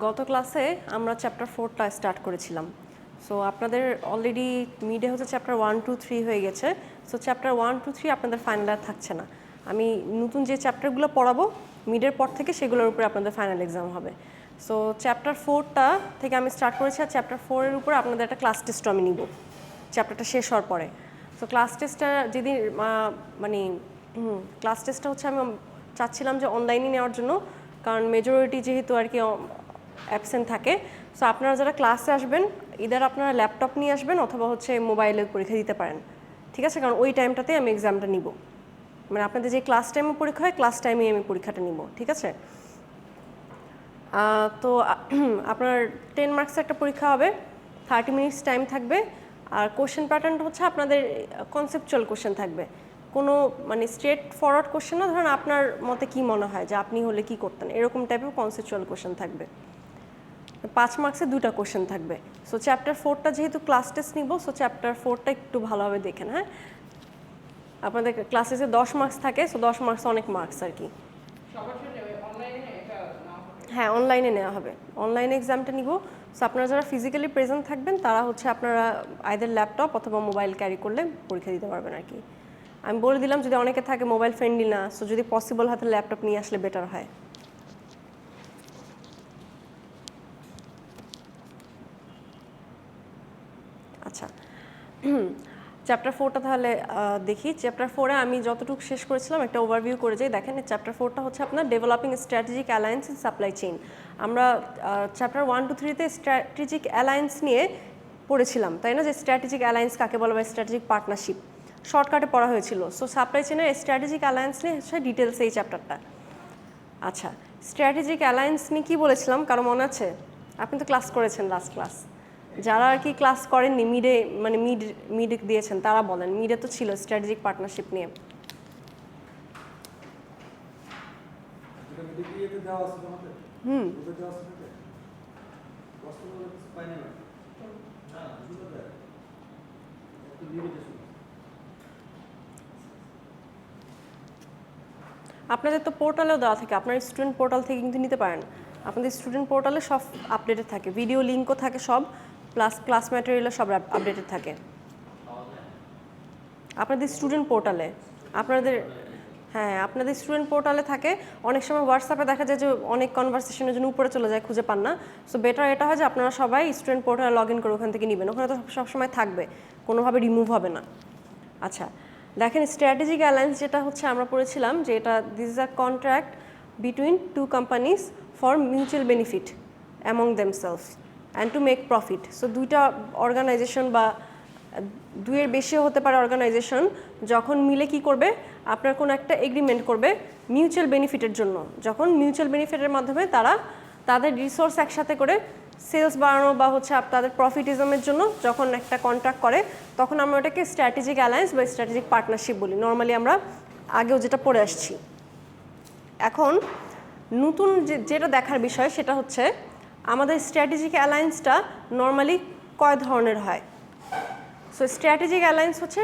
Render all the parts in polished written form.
গত ক্লাসে আমরা চ্যাপ্টার 4টা স্টার্ট করেছিলাম। সো আপনাদের অলরেডি মিডে হচ্ছে চ্যাপ্টার 1, 2, 3 হয়ে গেছে। সো চ্যাপ্টার 1, 2, 3 আপনাদের ফাইনাল আর থাকছে না। আমি নতুন যে চ্যাপ্টারগুলো পড়াবো মিডের পর থেকে সেগুলোর উপরে আপনাদের ফাইনাল এক্সাম হবে। সো চ্যাপ্টার 4টা থেকে আমি স্টার্ট করেছি, আর চ্যাপ্টার 4-এর উপর আপনাদের একটা ক্লাস টেস্ট আমি নিব চ্যাপ্টারটা শেষ হওয়ার পরে। সো ক্লাস টেস্টটা যেদিন ক্লাস টেস্টটা হচ্ছে আমি চাচ্ছিলাম যে অনলাইনে নেওয়ার জন্য, কারণ মেজরিটি যেহেতু আর কি অ্যাবসেন্ট থাকে। সো আপনারা যারা ক্লাসে আসবেন ইদার আপনারা ল্যাপটপ নিয়ে আসবেন অথবা হচ্ছে মোবাইলে পরীক্ষা দিতে পারেন, ঠিক আছে? কারণ ওই টাইমটাতে আমি এক্সামটা নিব, মানে আপনাদের যে ক্লাস টাইমে পরীক্ষা হয় ক্লাস টাইমেই আমি পরীক্ষাটা নিব, ঠিক আছে? তো আপনার 10 মার্কসের একটা পরীক্ষা হবে, 30 মিনিটস টাইম থাকবে। আর কোশ্চেন প্যাটার্নটা হচ্ছে আপনাদের কনসেপচুয়াল কোশ্চেন থাকবে, কোনো মানে স্ট্রেট ফরওয়ার্ড কোশ্চেন না। ধরেন আপনার মতে কি মনে হয় যে আপনি হলে কি করতেন, এরকম টাইপের কনসেপচুয়াল কোশ্চেন থাকবে। 5 মার্কসে 2টা কোশ্চেন থাকবে। সো চ্যাপ্টার 4টা যেহেতু ক্লাস টেস্ট নিব, সো চ্যাপ্টার 4টা একটু ভালোভাবে দেখেন। হ্যাঁ, আপনাদের ক্লাসে যে 10 মার্কস থাকে, সো 10 মার্কস অনেক মার্কস আর কি। হ্যাঁ, অনলাইনে নেওয়া হবে, অনলাইনে এক্সামটা নিব। সো আপনারা যারা ফিজিক্যালি প্রেজেন্ট থাকবেন তারা হচ্ছে আপনারা আইদার ল্যাপটপ অথবা মোবাইল ক্যারি করলে পরীক্ষা দিতে পারবেন আর কি। আমি বলে দিলাম যদি অনেকে থাকে মোবাইল ফ্রেন্ডলি না, সো যদি পসিবল হয় তাহলে ল্যাপটপ নিয়ে আসলে বেটার হয়। আচ্ছা, চ্যাপ্টার 4টা তাহলে দেখি। চ্যাপ্টার 4-এ আমি যতটুকু শেষ করেছিলাম একটা ওভারভিউ করে যাই। দেখেন চ্যাপ্টার 4টা হচ্ছে আপনার developing strategic alliance in supply chain. আমরা চ্যাপ্টার 1, 2, 3-তে স্ট্র্যাটেজিক অ্যালায়েন্স নিয়ে পড়েছিলাম, তাই না? যে স্ট্র্যাটেজিক অ্যালায়েন্স কাকে বলা হয়, স্ট্র্যাটেজিক পার্টনারশিপ শর্টকাটে পড়া হয়েছিল। সো সাপ্লাই চেইনের স্ট্র্যাটেজিক অ্যালায়েন্স নিয়ে হচ্ছে ডিটেলস এই চ্যাপ্টারটা। আচ্ছা, স্ট্র্যাটেজিক অ্যালায়েন্স নিয়ে কী বলেছিলাম কারো মনে আছে? আপনি তো ক্লাস করেছেন লাস্ট ক্লাস। যারা আর কি ক্লাস করেননি, মিড দিয়েছেন তারা বলেন। মিডে তো ছিল স্ট্র্যাটেজিক পার্টনারশিপ নিয়ে। আপনাদের তো পোর্টালেও দেওয়া থাকে, আপনার স্টুডেন্ট পোর্টাল থেকে কিন্তু নিতে পারেন। আপনাদের স্টুডেন্ট পোর্টালে সব আপডেটেড থাকে, ভিডিও লিঙ্কও থাকে সব, প্লাস ক্লাস ম্যাটেরিয়ালও সব আপডেটেড থাকে আপনাদের স্টুডেন্ট পোর্টালে। আপনাদের স্টুডেন্ট পোর্টালে থাকে। অনেক সময় হোয়াটসঅ্যাপে দেখা যায় যে অনেক কনভারসেশনের জন্য উপরে চলে যায়, খুঁজে পান না। সো বেটার এটা হয় যে আপনারা সবাই স্টুডেন্ট পোর্টালে লগ ইন করে ওখান থেকে নেবেন, ওখানে তো সবসময় থাকবে, কোনোভাবে রিমুভ হবে না। আচ্ছা, দেখেন স্ট্র্যাটেজিক অ্যালায়েন্স যেটা হচ্ছে আমরা পড়েছিলাম যে এটা this is a contract between two companies for mutual benefit among themselves and to make profit. So দুইটা অর্গানাইজেশন বা দুইয়ের বেশিও হতে পারে অর্গানাইজেশন যখন মিলে কি করবে, আপনার কোনো একটা এগ্রিমেন্ট করবে মিউচুয়াল বেনিফিটের জন্য। যখন মিউচুয়াল বেনিফিটের মাধ্যমে তারা তাদের রিসোর্স একসাথে করে সেলস বাড়ানো বা হচ্ছে তাদের প্রফিটিজমের জন্য যখন একটা কন্ট্রাক্ট করে, তখন আমরা ওটাকে স্ট্র্যাটেজিক অ্যালায়েন্স বা স্ট্র্যাটেজিক পার্টনারশিপ বলি। নর্মালি আমরা আগেও যেটা পড়ে আসছি। এখন নতুন যেটা দেখার বিষয় সেটা হচ্ছে আমাদের স্ট্র্যাটেজিক অ্যালায়েন্সটা নর্মালি কয় ধরনের হয়। সো স্ট্র্যাটেজিক অ্যালায়েন্স হচ্ছে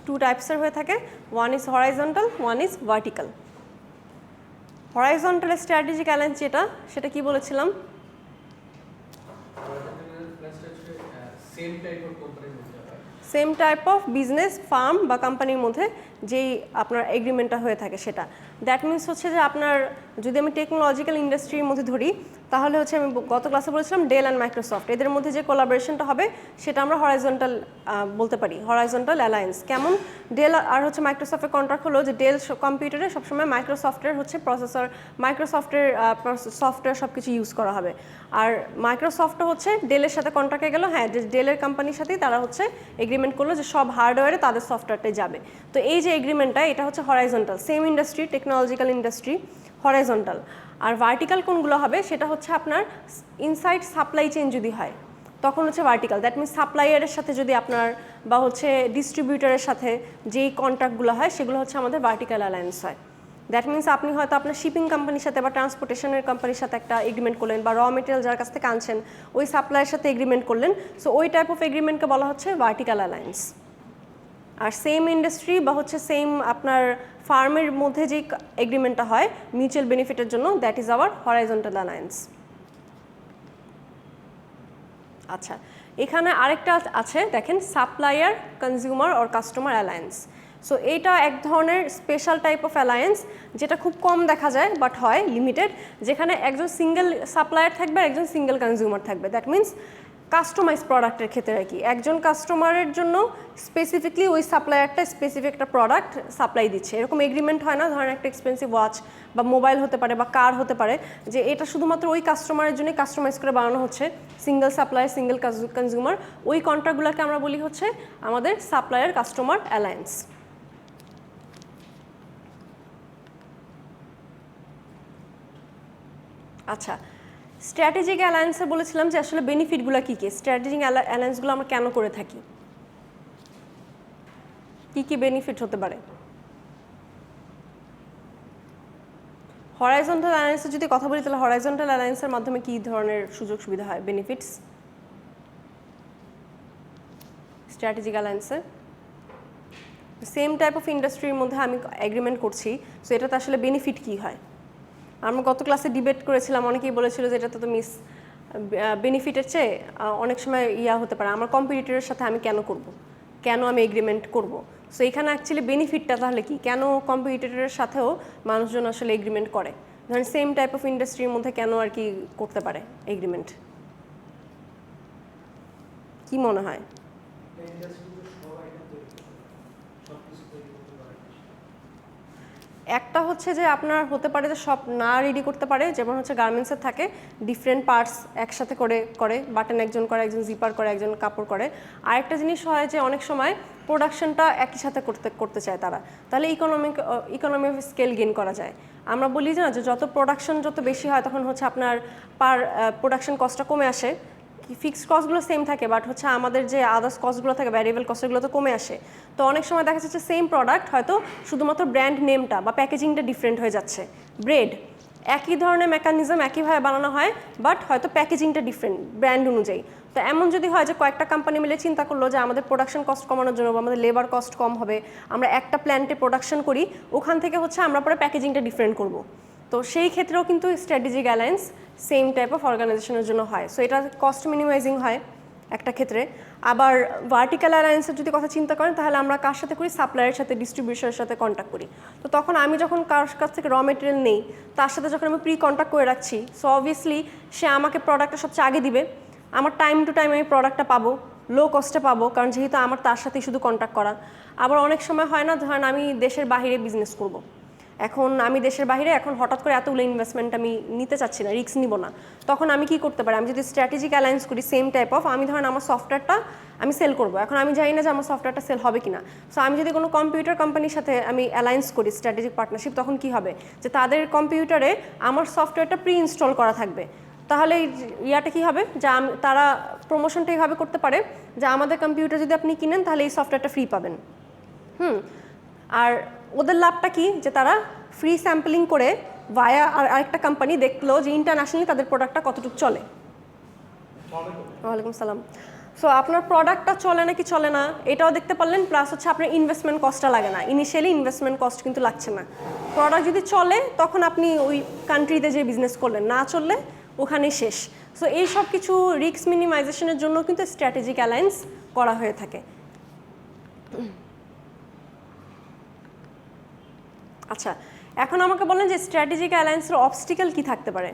টু টাইপসের হয়ে থাকে। One is horizontal, one is vertical. Horizontal strategic alliance যেটা, সেটা কি বলেছিলাম? Same type of business farm বা কোম্পানির মধ্যে যেই আপনার এগ্রিমেন্টটা হয়ে থাকে সেটা। দ্যাট মিনস হচ্ছে যে আপনার যদি আমি টেকনোলজিক্যাল ইন্ডাস্ট্রির মধ্যে ধরি, তাহলে হচ্ছে আমি গত ক্লাসে বলেছিলাম ডেল অ্যান্ড মাইক্রোসফট, এদের মধ্যে যে কোলাবোরেশনটা হবে সেটা আমরা হরাইজন্টাল বলতে পারি, হরাইজন্টাল অ্যালায়েন্স। কেমন? ডেল আর হচ্ছে মাইক্রোসফটের কন্ট্রাক্ট হলো যে ডেল কম্পিউটারে সবসময় মাইক্রোসফটের হচ্ছে প্রসেসর, মাইক্রোসফটের সফটওয়্যার সব কিছু ইউজ করা হবে। আর মাইক্রোসফটও হচ্ছে ডেলের সাথে কন্ট্রাক্টে গেল, হ্যাঁ ডেলের কোম্পানির সাথেই তারা হচ্ছে এগ্রিমেন্ট করলো যে সব হার্ডওয়্যারে তাদের সফটওয়্যারটাই যাবে। তো এই যে এগ্রিমেন্টটা, এটা হচ্ছে horizontal. Same industry, technological industry, horizontal. আর ভার্টিক্যাল কোনগুলো হবে সেটা হচ্ছে আপনার ইনসাইড সাপ্লাই চেইন যদি হয় তখন হচ্ছে ভার্টিক্যাল। দ্যাট মিনস সাপ্লাইয়ারের সাথে যদি আপনার বা হচ্ছে ডিস্ট্রিবিউটারের সাথে যেই কন্ট্রাক্টগুলো হয় সেগুলো হচ্ছে আমাদের ভার্টিক্যাল অ্যালায়েন্স হয়। দ্যাট মিনস আপনি হয়তো আপনার শিপিং কোম্পানির সাথে বা ট্রান্সপোর্টেশনের কোম্পানির সাথে একটা এগ্রিমেন্ট করলেন, বা র মেটেরিয়াল যার কাছ থেকে আনছেন ওই সাপ্লাইয়ের সাথে এগ্রিমেন্ট করলেন। সো ওই টাইপ অফ এগ্রিমেন্টকে বলা হচ্ছে ভার্টিক্যাল অ্যালায়েন্স। আর সেম ইন্ডাস্ট্রি বা হচ্ছে সেম আপনার ফার্মের মধ্যে যে এগ্রিমেন্টটা হয় মিউচুয়াল বেনিফিটের জন্য, that is our horizontal alliance. আচ্ছা, এখানে আরেকটা আছে দেখেন, supplier consumer or customer alliance. So এইটা এক ধরনের স্পেশাল টাইপ অফ অ্যালায়েন্স যেটা খুব কম দেখা যায় বাট হয় লিমিটেড, যেখানে একজন সিঙ্গেল সাপ্লায়ার থাকবে আর একজন সিঙ্গেল কনজিউমার থাকবে। দ্যাট মিনস কাস্টমাইজ প্রোডাক্টের ক্ষেত্রে আর কি, একজন কাস্টমারের জন্য স্পেসিফিকলি ওই সাপ্লায়ারটা স্পেসিফিক একটা প্রোডাক্ট সাপ্লাই দিচ্ছে। এরকম এগ্রিমেন্ট হয় না, ধরেন একটা এক্সপেন্সিভ ওয়াচ বা মোবাইল হতে পারে বা কার হতে পারে, যে এটা শুধুমাত্র ওই কাস্টমারের জন্য কাস্টমাইজ করে বানানো হচ্ছে, সিঙ্গেল সাপ্লায়ার সিঙ্গেল কনজিউমার। ওই কন্ট্রাক্টগুলোকে আমরা বলি হচ্ছে আমাদের সাপ্লায়ার কাস্টমার অ্যালায়েন্স। আচ্ছা, স্ট্র্যাটেজিক অ্যালায়েন্সে বলেছিলাম যে আসলে বেনিফিটগুলো কী কী, স্ট্র্যাটেজিক অ্যালায়েন্সগুলো আমরা কেন করে থাকি, কী কী বেনিফিট হতে পারে। হরাইজন্টাল অ্যালায়েন্সের যদি কথা বলি তাহলে হরাইজন্টাল অ্যালায়েন্সের মাধ্যমে কী ধরনের সুযোগ সুবিধা হয়, বেনিফিটস স্ট্র্যাটেজিক অ্যালায়েন্সে? সেম টাইপ অফ ইন্ডাস্ট্রির মধ্যে আমি এগ্রিমেন্ট করছি, সো এটাতে আসলে বেনিফিট কী হয়। আমরা গত ক্লাসে ডিবেট করেছিলাম, অনেকেই বলেছিল যে এটাতে তো মিস বেনিফিটের চেয়ে অনেক সময় হতে পারে আমার কম্পিটিটরের সাথে আমি কেন করব, কেন আমি এগ্রিমেন্ট করব। সো এখানে অ্যাকচুয়ালি বেনিফিটটা তাহলে কি, কেন কম্পিটিটরের সাথেও মানুষজন আসলে এগ্রিমেন্ট করে, ধরেন সেম টাইপ অফ ইন্ডাস্ট্রির মধ্যে কেন আর কি করতে পারে এগ্রিমেন্ট, কি মনে হয়? একটা হচ্ছে যে আপনার হতে পারে যে সব না রেডি করতে পারে, যেমন হচ্ছে গার্মেন্টসের থাকে ডিফারেন্ট পার্টস একসাথে করে বাটন একজন করে, একজন জিপার করে, একজন কাপড় করে। আরেকটা জিনিস হয় যে অনেক সময় প্রোডাকশনটা একই সাথে করতে চায় তারা, তাহলে ইকোনমি অফ স্কেল গেইন করা যায়। আমরা বলি যে না, যে যত প্রোডাকশন যত বেশি হয় তখন হচ্ছে আপনার পার প্রোডাকশন কস্টটা কমে আসে, ফিক্সড কস্টগুলো সেম থাকে বাট হচ্ছে আমাদের যে আদার্স কস্টগুলো থাকে ভ্যারিয়েবল কস্টগুলো তো কমে আসে। তো অনেক সময় দেখা যাচ্ছে সেম প্রোডাক্ট হয়তো শুধুমাত্র ব্র্যান্ড নেমটা বা প্যাকেজিংটা ডিফারেন্ট হয়ে যাচ্ছে। ব্রেড একই ধরনের মেকানিজম একইভাবে বানানো হয় বাট হয়তো প্যাকেজিংটা ডিফারেন্ট ব্র্যান্ড অনুযায়ী। তো এমন যদি হয় যে কয়েকটা কোম্পানি মিলে চিন্তা করলো যে আমাদের প্রোডাকশন কস্ট কমানোর জন্য বা আমাদের লেবার কস্ট কম হবে, আমরা একটা প্ল্যান্টে প্রোডাকশন করি, ওখান থেকে হচ্ছে আমরা পরে প্যাকেজিংটা ডিফারেন্ট করব। তো সেই ক্ষেত্রেও কিন্তু strategic alliance same type of অর্গানাইজেশনের জন্য হয়। সো এটা কস্ট মিনিমাইজিং হয় একটা ক্ষেত্রে। আবার ভার্টিক্যাল অ্যালায়েন্সের যদি কথা চিন্তা করেন তাহলে আমরা কার সাথে করি, সাপ্লায়ারের সাথে ডিস্ট্রিবিউশনের সাথে কন্ট্যাক্ট করি। তো তখন আমি যখন কার কাছ থেকে র মেটেরিয়াল নেই তার সাথে যখন আমি প্রি কন্ট্যাক্ট করে রাখছি, সো অবভিয়াসলি সে আমাকে প্রোডাক্টটা সবচেয়ে আগে দিবে, আমার টাইম টু টাইম আমি প্রোডাক্টটা পাবো, লো কস্টে পাবো, কারণ যেহেতু আমার তার সাথেই শুধু কন্ট্যাক্ট করা। আবার অনেক সময় হয় না, ধরেন আমি দেশের বাইরে বিজনেস করব, এখন আমি দেশের বাইরে এখন হঠাৎ করে এতগুলো ইনভেস্টমেন্ট আমি নিতে চাচ্ছি না, রিস্ক নিব না, তখন আমি কি করতে পারি, আমি যদি স্ট্র্যাটেজিক অ্যালায়েন্স করি সেম টাইপ অফ, আমি ধরেন আমার সফটওয়্যারটা আমি সেল করব, এখন আমি জানি না যে আমার সফটওয়্যারটা সেল হবে কিনা। সো আমি যদি কোনো কম্পিউটার কোম্পানির সাথে আমি অ্যালায়েন্স করি স্ট্র্যাটেজিক পার্টনারশিপ, তখন কি হবে যে তাদের কম্পিউটারে আমার সফটওয়্যারটা প্রি ইনস্টল করা থাকবে। তাহলে ইয়াটা কী হবে যে তারা প্রমোশনটা এইভাবে করতে পারে যে আমাদের কম্পিউটার যদি আপনি কিনেন তাহলে এই সফটওয়্যারটা ফ্রি পাবেন। আর ওদের লাভটা কি, যে তারা ফ্রি স্যাম্পলিং করে ভায়া আরেকটা কোম্পানি দেখলো যে ইন্টারন্যাশনালি তাদের প্রোডাক্টটা কতটুকু চলে। ওয়ালাইকুম সালাম। সো আপনার প্রোডাক্টটা চলে নাকি চলে না এটাও দেখতে পারলেন, প্লাস হচ্ছে আপনার ইনভেস্টমেন্ট কস্টটা লাগে না, ইনিশিয়ালি ইনভেস্টমেন্ট কস্ট কিন্তু লাগছে না। প্রোডাক্ট যদি চলে তখন আপনি ওই কান্ট্রিতে যে বিজনেস করলেন, না চললে ওখানেই শেষ। সো এই সব কিছু রিস্ক মিনিমাইজেশনের জন্য কিন্তু স্ট্র্যাটেজিক অ্যালায়েন্স করা হয়ে থাকে। আচ্ছা, এখন আমাকে বলেন যে স্ট্র্যাটেজিক অ্যালায়েন্সের অবস্টিকেল কি থাকতে পারে,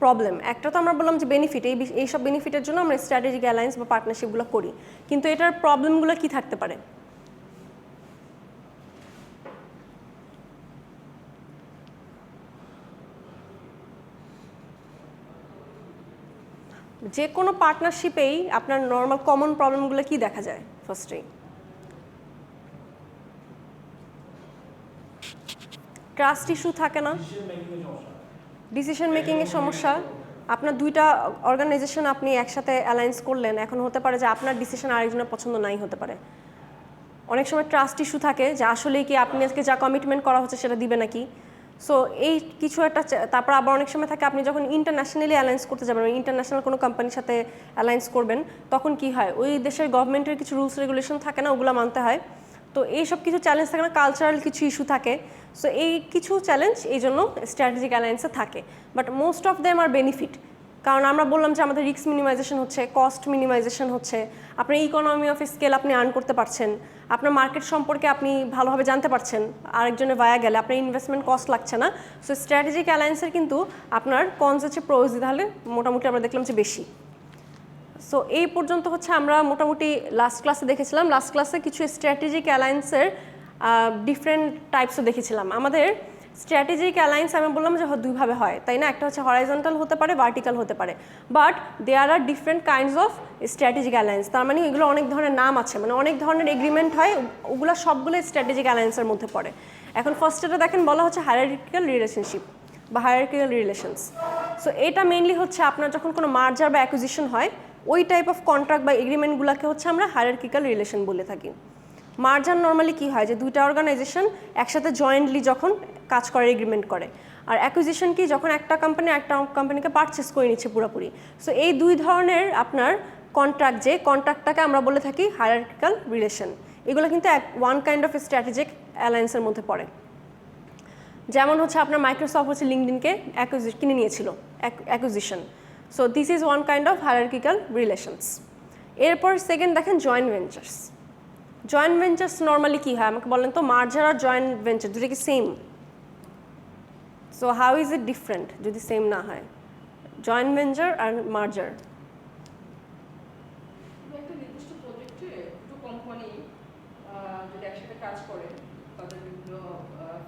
প্রবলেম। একটা তো আমরা বললাম যে বেনিফিট, এই সব বেনিফিটের জন্য আমরা স্ট্র্যাটেজিক অ্যালায়েন্স বা পার্টনারশিপগুলো করি, কিন্তু এটার প্রবলেমগুলো কি থাকতে পারে? যে কোনো পার্টনারশিপেই আপনার নর্মাল কমন প্রবলেমগুলো কি দেখা যায়? ফার্স্টেই ট্রাস্ট ইস্যু থাকে না, ডিসিশন মেকিংয়ের সমস্যা। আপনার দুইটা অর্গানাইজেশন আপনি একসাথে অ্যালায়েন্স করলেন, এখন হতে পারে যে আপনার ডিসিশন আরেকজনের পছন্দ নাই হতে পারে। অনেক সময় ট্রাস্ট ইস্যু থাকে যে আসলে কি আপনি আজকে যা কমিটমেন্ট করা হচ্ছে সেটা দিবে নাকি। সো এই কিছু একটা, তারপর আবার অনেক সময় থাকে আপনি যখন ইন্টারন্যাশনালি অ্যালায়েন্স করতে যাবেন, ইন্টারন্যাশনাল কোনো কোম্পানির সাথে অ্যালায়েন্স করবেন, তখন কি হয় ওই দেশের গভর্নমেন্টের কিছু রুলস রেগুলেশন থাকে না, ওগুলো মানতে হয়। তো এই সব কিছু চ্যালেঞ্জ থাকে না, কালচারাল কিছু ইস্যু থাকে। সো এই কিছু চ্যালেঞ্জ এই জন্য স্ট্র্যাটেজিক অ্যালায়েন্সে থাকে, but most of them are benefit. কারণ আমরা বললাম যে আমাদের রিস্ক মিনিমাইজেশন হচ্ছে, কস্ট মিনিমাইজেশন হচ্ছে, আপনার ইকোনমি অফ স্কেল আপনি আর্ন করতে পারছেন, আপনার মার্কেট সম্পর্কে আপনি ভালোভাবে জানতে পারছেন, আরেকজনে ভায়া গেলে আপনার ইনভেস্টমেন্ট কস্ট লাগছে না। সো স্ট্র্যাটেজিক অ্যালায়েন্সের কিন্তু আপনার কনস হচ্ছে প্রোজ তাহলে মোটামুটি আমরা দেখলাম যে বেশি। সো এই পর্যন্ত হচ্ছে আমরা মোটামুটি লাস্ট ক্লাসে দেখেছিলাম। লাস্ট ক্লাসে কিছু স্ট্র্যাটেজিক অ্যালায়েন্সের ডিফারেন্ট টাইপসও দেখেছিলাম। আমাদের স্ট্র্যাটেজিক অ্যালায়েন্স আমি বললাম যে দুইভাবে হয়, তাই না? একটা হচ্ছে হরাইজন্টাল হতে পারে, ভার্টিক্যাল হতে পারে, but there are different kinds of strategic alliance. তার মানে এগুলো অনেক ধরনের নাম আছে, মানে অনেক ধরনের এগ্রিমেন্ট হয়, ওগুলো সবগুলো স্ট্র্যাটেজিক অ্যালায়েন্সের মধ্যে পড়ে। এখন ফার্স্টেটা দেখেন বলা হচ্ছে হায়ারার্কিক্যাল রিলেশনশিপ বা হায়ারার্কিক্যাল রিলেশনস। সো এটা মেইনলি হচ্ছে আপনার যখন কোনো মার্জার বা অ্যাকুইজিশন হয় ওই টাইপ অফ কন্ট্রাক্ট বা এগ্রিমেন্টগুলোকে হচ্ছে আমরা হায়ারার্কিক্যাল রিলেশন বলে থাকি। মার্জার নর্মালি কী হয় যে দুইটা অর্গানাইজেশন একসাথে জয়েন্টলি যখন কাজ করে, এগ্রিমেন্ট করে। আর অ্যাকুইজিশন কি, যখন একটা কোম্পানিকে পারচেস করে নিচ্ছে পুরোপুরি। সো এই দুই ধরনের আপনার কন্ট্রাক্ট, যে কন্ট্রাক্টটাকে আমরা বলে থাকি হায়ারার্কিক্যাল রিলেশন। এগুলো কিন্তু ওয়ান কাইন্ড অফ স্ট্র্যাটেজিক অ্যালায়েন্সের মধ্যে পড়ে। যেমন হচ্ছে আপনার মাইক্রোসফট হচ্ছে লিঙ্কডিনকে কিনে নিয়েছিল, acquisition. So this is one kind of hierarchical relations. এরপর সেকেন্ড দেখেন joint ventures. Joint ventures normally কী হয় আমাকে বলেন তো? মার্জার আর জয়েন্ট ভেঞ্চার দুটো কি same? So how is it different যদি সেম না হয়? জয়েন্ট ভেঞ্চার আর মার্জার, একটা নির্দিষ্ট প্রজেক্টে দুটো কোম্পানি যদি একসাথে কাজ করে তাদের বিভিন্ন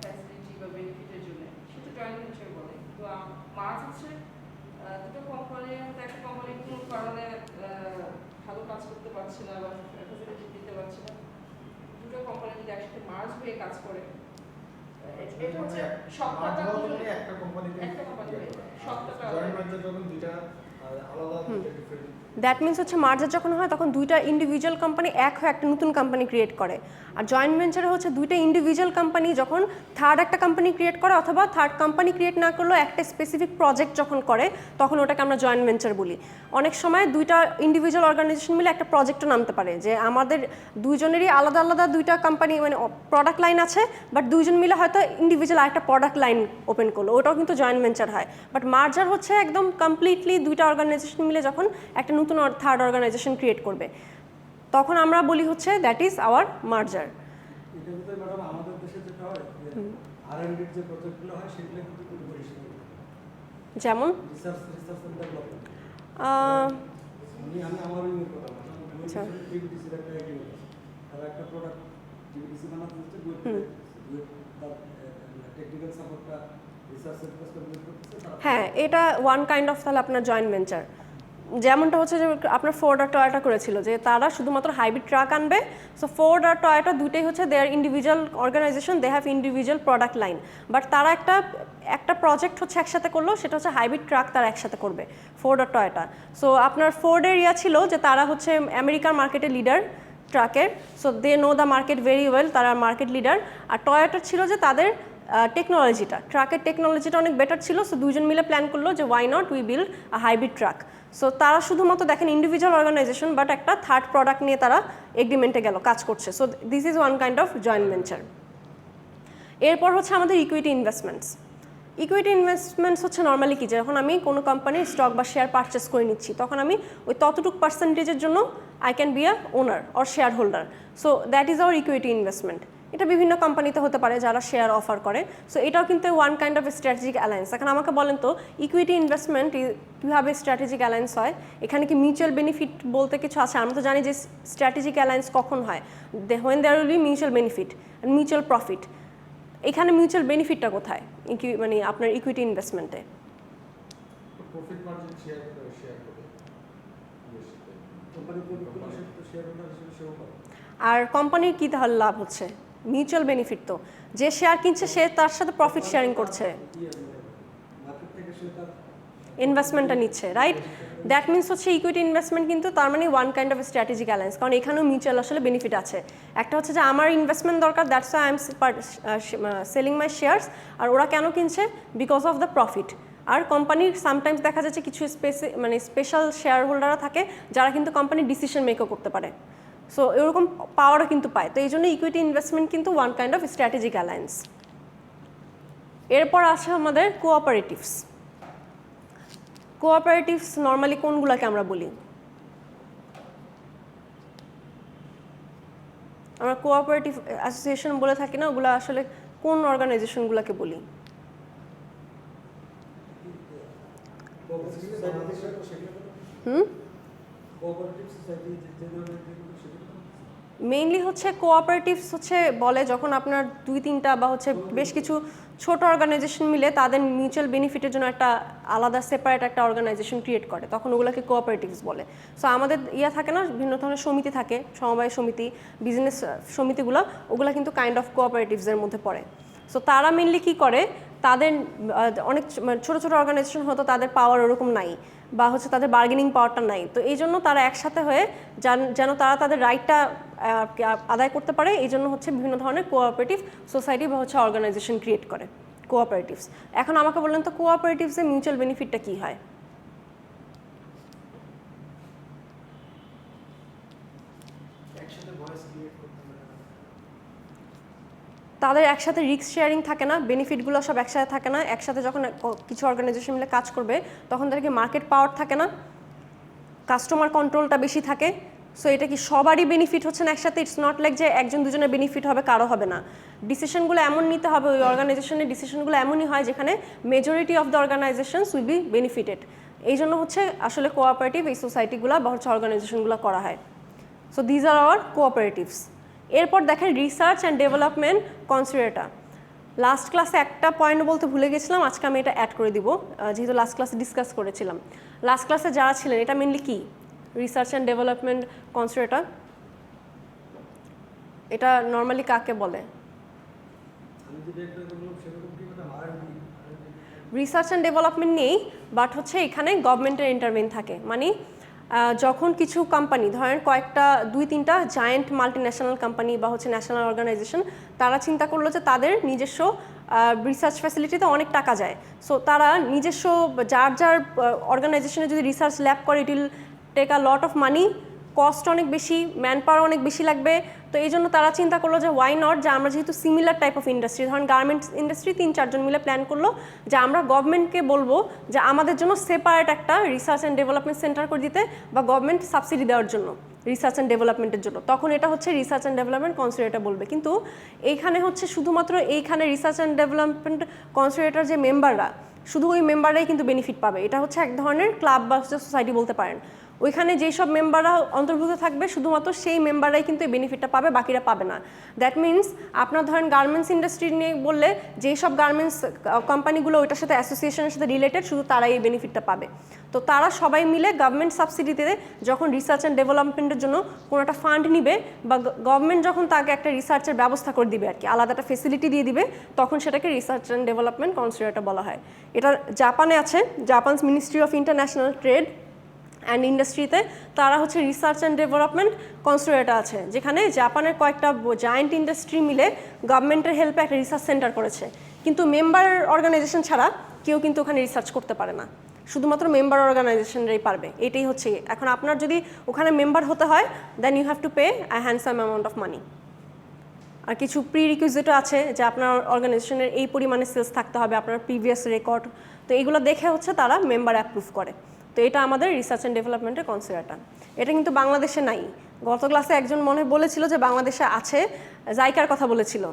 ফ্যাসিলিটি বা বেনিফিটের জন্য, সেটা জয়েন্ট ভেঞ্চার বলে। তো মার্জ হচ্ছে দুটো কোম্পানি, একটা কোম্পানি কোনো কারণে ভালো কাজ করতে পারছে না বা ফ্যাসিলিটি দিতে পারছে না, দুটো কোম্পানি যদি একসাথে মার্জ হয়ে কাজ করে, এটা হচ্ছে সবটা একটা কোম্পানি সবটা জয়েন্ট ভেঞ্চার যখন দুইটা আলাদা ডিফারেন্ট। দ্যাট মিনস হচ্ছে মার্জার যখন হয় তখন দুইটা ইন্ডিভিজুয়াল কোম্পানি এক হয়ে একটা নতুন কোম্পানি ক্রিয়েট করে। আর জয়েন্ট ভেঞ্চারে হচ্ছে দুইটা ইন্ডিভিজুয়াল কোম্পানি যখন থার্ড একটা কোম্পানি ক্রিয়েট করে, অথবা থার্ড কোম্পানি ক্রিয়েট না করলেও একটা স্পেসিফিক প্রজেক্ট যখন করে, তখন ওটাকে আমরা জয়েন্ট ভেঞ্চার বলি। অনেক সময় দুইটা ইন্ডিভিজুয়াল অর্গানাইজেশন মিলে একটা প্রজেক্টও নামতে পারে, যে আমাদের দুইজনেরই আলাদা আলাদা দুইটা কোম্পানি মানে প্রোডাক্ট লাইন আছে, বাট দুইজন মিলে হয়তো ইন্ডিভিজুয়াল আরেকটা প্রোডাক্ট লাইন ওপেন করলো, ওটাও কিন্তু জয়েন্ট ভেঞ্চার হয়। বাট মার্জার হচ্ছে একদম কমপ্লিটলি দুইটা অর্গানাইজেশন মিলে যখন একটা নতুন থার্ড অর্গানাইজেশন ক্রিয়েট করবে, তখন আমরা বলি হচ্ছে দ্যাট ইজ আওয়ার মার্জার। এটা কিন্তু ম্যাডাম আমাদের দেশে যেটা হয় আর&ডি যে প্রজেক্টগুলো হয় সেগুলো কিন্তু খুব পরিষ্কার, যেমন রিসার্চ এন্ড ডেভেলপমেন্ট। আমি আমার ওই কথা বলছি, আচ্ছা টিবিডিসি এর একটা এগ্রিমেন্ট, তারা একটা প্রোডাক্ট টিবিডিসি বানাতে হচ্ছে, তার টেকনিক্যাল সাপোর্টটা রিসার্চ এন্ড ডেভেলপমেন্ট করতেছে। হ্যাঁ, এটা ওয়ান কাইন্ড অফ তাহলে আপনার জয়েন্ট ভেঞ্চার। যেমনটা হচ্ছে যে আপনার ফোর্ড আর টয়োটা করেছিল, যে তারা শুধুমাত্র হাইব্রিড ট্রাক আনবে। সো ফোর্ড আর টয়োটা দুটোই হচ্ছে they are individual organisation, they have individual product line, but তারা একটা প্রজেক্ট হচ্ছে একসাথে করলো, সেটা হচ্ছে হাইব্রিড ট্রাক তারা একসাথে করবে, ফোর্ড আর টয়োটা। সো আপনার ফোর্ডের ছিল যে তারা হচ্ছে আমেরিকার মার্কেটের লিডার ট্রাকের, so they know the market very well, তারা মার্কেট লিডার। আর টয়োটার ছিল যে তাদের টেকনোলজিটা, ট্রাকের টেকনোলজিটা অনেক বেটার ছিল। সো দুজন মিলে প্ল্যান করলো যে why not we build a hybrid truck. So তারা শুধুমাত্র দেখেন ইন্ডিভিজুয়াল অর্গানাইজেশন, বাট একটা থার্ড প্রোডাক্ট নিয়ে তারা এগ্রিমেন্টে গেল, কাজ করছে। So this is one kind of joint venture. এরপর হচ্ছে আমাদের ইকুইটি ইনভেস্টমেন্টস। ইকুইটি ইনভেস্টমেন্টস হচ্ছে নর্মালি কি, যখন আমি কোনো কোম্পানির স্টক বা শেয়ার পারচেস করে নিচ্ছি, তখন আমি ওই ততটুকু পার্সেন্টেজের জন্য I can be a owner or share holder. So that is our equity investment. এটা বিভিন্ন কোম্পানিতে হতে পারে যারা শেয়ার অফার করে। সো এটাও কিন্তু one kind of strategic alliance. এখন আমাকে বলেন তো ইকুইটি ইনভেস্টমেন্ট কীভাবে স্ট্র্যাটেজিক অ্যালায়েন্স হয়? এখানে কি মিউচুয়াল বেনিফিট বলতে কিছু আছে? আমরা তো জানি যে স্ট্র্যাটেজিক অ্যালায়েন্স কখন হয়, when there will be mutual benefit and mutual profit. এখানে মিউচুয়াল বেনিফিটটা কোথায় মানে আপনার ইকুইটি ইনভেস্টমেন্টে? প্রফিট মার্জিন শেয়ার করে কোম্পানি শেয়ার হোল্ডার হিসেবে সেও পাবে। আর কোম্পানির কী তাহলে লাভ হচ্ছে? Mutual benefit. তো যে শেয়ার কিনছে সে তার সাথে প্রফিট শেয়ারিং করছে, ইনভেস্টমেন্টটা নিচ্ছে, রাইট? দ্যাট মিনস হচ্ছে ইকুইটি ইনভেস্টমেন্ট কিন্তু তার মানে one kind of strategic alliance, কারণ এখানেও মিউচুয়াল আসলে বেনিফিট আছে। একটা হচ্ছে যে আমার ইনভেস্টমেন্ট দরকার, that's I am selling my shares, আর ওরা কেন কিনছে? Because of the profit. আর কোম্পানির সামটাইমস দেখা যাচ্ছে কিছু স্পেশাল শেয়ার হোল্ডাররা থাকে যারা কিন্তু কোম্পানির ডিসিশন মেকও করতে পারে। সো এরকম পাওয়ারও কিন্তু পায়। তো এই জন্য ইকুইটি ইনভেস্টমেন্ট কিন্তু one kind of strategic alliance. এরপর আছে আমাদের কোঅপারেটিভস। কোঅপারেটিভস নর্মালি কোনগুলোকে আমরা বলি? আমরা কোঅপারেটিভ অ্যাসোসিয়েশন বলে থাকি না, ওগুলো আসলে কোন অর্গানাইজেশনগুলোকে বলি? মেইনলি হচ্ছে কোঅপারেটিভস হচ্ছে বলে যখন আপনার 2-3টা বা হচ্ছে বেশ কিছু ছোট অর্গানাইজেশন মিলে তাদের মিউচুয়াল বেনিফিটের জন্য একটা আলাদা সেপারেট একটা অর্গানাইজেশন ক্রিয়েট করে, তখন ওগুলোকে কোঅপারেটিভস বলে। সো আমাদের থাকে না, বিভিন্ন ধরনের সমিতি থাকে, সমবায় সমিতি, বিজনেস সমিতিগুলো, ওগুলো কিন্তু কাইন্ড অফ কোঅপারেটিভসের মধ্যে পড়ে। সো তারা মেইনলি কী করে, তাদের অনেক ছোট ছোট অর্গানাইজেশন হতো, তাদের পাওয়ার ওরকম নাই বা হচ্ছে তাদের বার্গেনিং পাওয়ারটা নাই, তো এই জন্য তারা একসাথে হয়ে যেন তারা তাদের রাইটটা আদায় করতে পারে, এই জন্য হচ্ছে বিভিন্ন ধরনের কোঅপারেটিভ সোসাইটি বা হচ্ছে অর্গানাইজেশন ক্রিয়েট করে কোঅপারেটিভস। এখন আমাকে বললেন তো কোঅপারেটিভসে মিউচুয়াল বেনিফিটটা কী হয়? তাদের একসাথে রিস্ক শেয়ারিং থাকে না, বেনিফিটগুলো সব একসাথে থাকে না, একসাথে যখন কিছু অর্গানাইজেশন মিলে কাজ করবে তখন তাদেরকে মার্কেট পাওয়ার থাকে না, কাস্টমার কন্ট্রোলটা বেশি থাকে। সো এটা কি সবারই বেনিফিট হচ্ছে না একসাথে? ইটস নট লাইক যে একজন দুজনের বেনিফিট হবে, কারো হবে না। ডিসিশনগুলো এমন নিতে হবে, ওই অর্গানাইজেশনের ডিসিশনগুলো এমনই হয় যেখানে majority of the organizations will be benefited. এই জন্য হচ্ছে আসলে কোঅপারেটিভ এই সোসাইটিগুলো বা হচ্ছে অর্গানাইজেশনগুলো করা হয়। So these are our cooperatives. এরপর দেখেন রিসার্চ অ্যান্ড ডেভেলপমেন্ট কনসিডারেটা। লাস্ট ক্লাসে একটা পয়েন্ট বলতে ভুলে গেছিলাম, আজকে আমি এটা অ্যাড করে দিব, যেহেতু লাস্ট ক্লাসে ডিসকাস করেছিলাম। লাস্ট ক্লাসে যারা ছিলেন, এটা মেনলি কি রিসার্চ অ্যান্ড ডেভেলপমেন্ট কনসিডারেটা, এটা নর্মালি কাকে বলে? রিসার্চ অ্যান্ড ডেভেলপমেন্ট নেই, বাট হচ্ছে এখানে গভর্নমেন্টের ইন্টারভেন থাকে। মানে যখন কিছু কোম্পানি, ধরেন কয়েকটা 2-3টা জায়েন্ট মাল্টিন্যাশনাল কোম্পানি বা হচ্ছে ন্যাশনাল অর্গানাইজেশন, তারা চিন্তা করলো যে তাদের নিজস্ব রিসার্চ ফ্যাসিলিটিতে অনেক টাকা যায়, সো তারা নিজস্ব যার যার অর্গানাইজেশনে যদি রিসার্চ ল্যাব করে, it will take a lot of money, cost অনেক বেশি, ম্যান পাওয়ার অনেক বেশি লাগবে। তো এই জন্য তারা চিন্তা করলো যে ওয়াই নট, যে আমরা যেহেতু সিমিলার টাইপ অফ ইন্ডাস্ট্রি, ধরেন গার্মেন্টস ইন্ডাস্ট্রি, 3-4 জন মিলে প্ল্যান করলো যে আমরা গভর্নমেন্টকে বলবো যে আমাদের জন্য সেপারেট একটা রিসার্চ অ্যান্ড ডেভেলপমেন্ট সেন্টার করে দিতে, বা গভর্নমেন্ট সাবসিডি দেওয়ার জন্য রিসার্চ অ্যান্ড ডেভেলপমেন্টের জন্য, তখন এটা হচ্ছে রিসার্চ অ্যান্ড ডেভেলপমেন্ট কনসিডারেটর বলবে। কিন্তু এইখানে হচ্ছে শুধুমাত্র এইখানে রিসার্চ অ্যান্ড ডেভেলপমেন্ট কনসিডারেটর যে মেম্বাররা, শুধু ওই মেম্বাররাই কিন্তু বেনিফিট পাবে। এটা হচ্ছে এক ধরনের ক্লাব বা সোসাইটি বলতে পারেন। ওইখানে যেই সব মেম্বাররা অন্তর্ভুক্ত থাকবে শুধুমাত্র সেই মেম্বাররাই কিন্তু এই বেনিফিটটা পাবে, বাকিরা পাবে না। দ্যাট মিনস আপনার ধরেন গার্মেন্টস ইন্ডাস্ট্রি নিয়ে বললে যেই সব গার্মেন্টস কোম্পানিগুলো ওইটার সাথে অ্যাসোসিয়েশনের সাথে রিলেটেড, শুধু তারাই এই বেনিফিটটা পাবে। তো তারা সবাই মিলে গভর্নমেন্ট সাবসিডিতে যখন রিসার্চ অ্যান্ড ডেভেলপমেন্টের জন্য কোনো একটা ফান্ড নিবে, বা গভর্নমেন্ট যখন তাকে একটা রিসার্চের ব্যবস্থা করে দিবে আর কি, আলাদা একটা ফেসিলিটি দিয়ে দিবে, তখন সেটাকে রিসার্চ অ্যান্ড ডেভেলপমেন্ট কনসিডারেটর বলা হয়। এটা জাপানে আছে, জাপানস ministry of international trade and ইন্ডাস্ট্রিতে তারা হচ্ছে রিসার্চ অ্যান্ড ডেভেলপমেন্ট কনসিডারেটর আছে, যেখানে জাপানের কয়েকটা জায়েন্ট ইন্ডাস্ট্রি মিলে গভর্নমেন্টের হেল্পে একটা রিসার্চ সেন্টার করেছে। কিন্তু মেম্বার অর্গানাইজেশন ছাড়া কেউ কিন্তু ওখানে রিসার্চ করতে পারে না, শুধুমাত্র মেম্বার অর্গানাইজেশনরাই পারবে। এটাই হচ্ছে। এখন আপনার যদি ওখানে মেম্বার হতে হয়, then you have to pay a handsome amount of money. আর কিছু প্রি রিকুইজিটও আছে যে আপনার অর্গানাইজেশনের এই পরিমাণে সেলস থাকতে হবে, আপনার প্রিভিয়াস রেকর্ড, তো এইগুলো দেখে হচ্ছে তারা মেম্বার অ্যাপ্রুভ করে। তো এটা আমাদের রিসার্চ অ্যান্ড ডেভেলপমেন্টের কনসিডারেটর। এটা কিন্তু বাংলাদেশে নাই। গত ক্লাসে একজন মনে বলেছিল যে বাংলাদেশে আছে, জাইকার কথা বলেছিল,